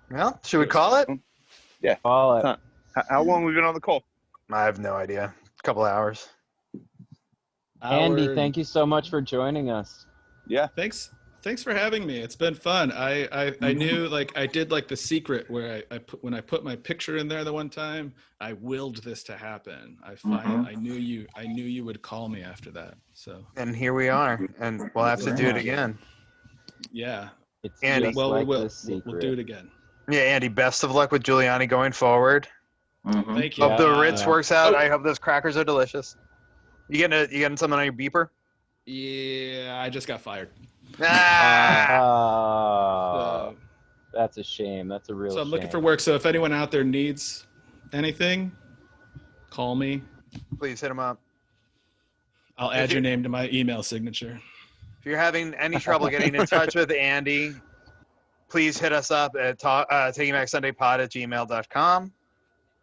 Well, should we call it?
Yeah.
Call it.
How long have we been on the call?
I have no idea. A couple hours.
Andy,
Our-
thank you so much for joining us.
Yeah.
Thanks for having me. It's been fun. I knew, like, I did like The Secret, where when I put my picture in there the one time, I willed this to happen. I knew you would call me after that. So.
And here we are, and we'll have to do it again.
Yeah.
It's
Andy.
just
Well,
like
we will.
The Secret.
We'll do it again.
Yeah, Andy, best of luck with Giuliani going forward.
Thank you.
Hope the Ritz
Yeah.
works out.
Oh.
I hope those crackers are delicious. You getting something on your beeper?
Yeah, I just got fired.
Ah!
Oh,
So,
that's a shame. That's a real
so I'm
shame.
looking for work. So if anyone out there needs anything, call me.
Please hit him up.
I'll add your name to my email signature.
If you're having any trouble getting in touch with Andy, please hit us up at takingbacksundaypod@gmail.com.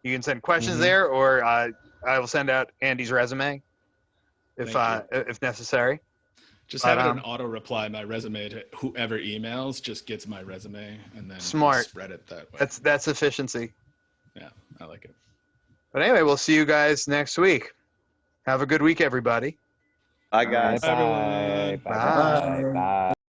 You can send questions there, or I will send out Andy's resume if necessary.
Just having an auto reply my resume to whoever emails just gets my resume, and then
Smart.
spread it that way.
That's efficiency.
Yeah, I like it.
But anyway, we'll see you guys next week. Have a good week, everybody.
Bye, guys.
Bye. Bye. Bye. Bye. Bye.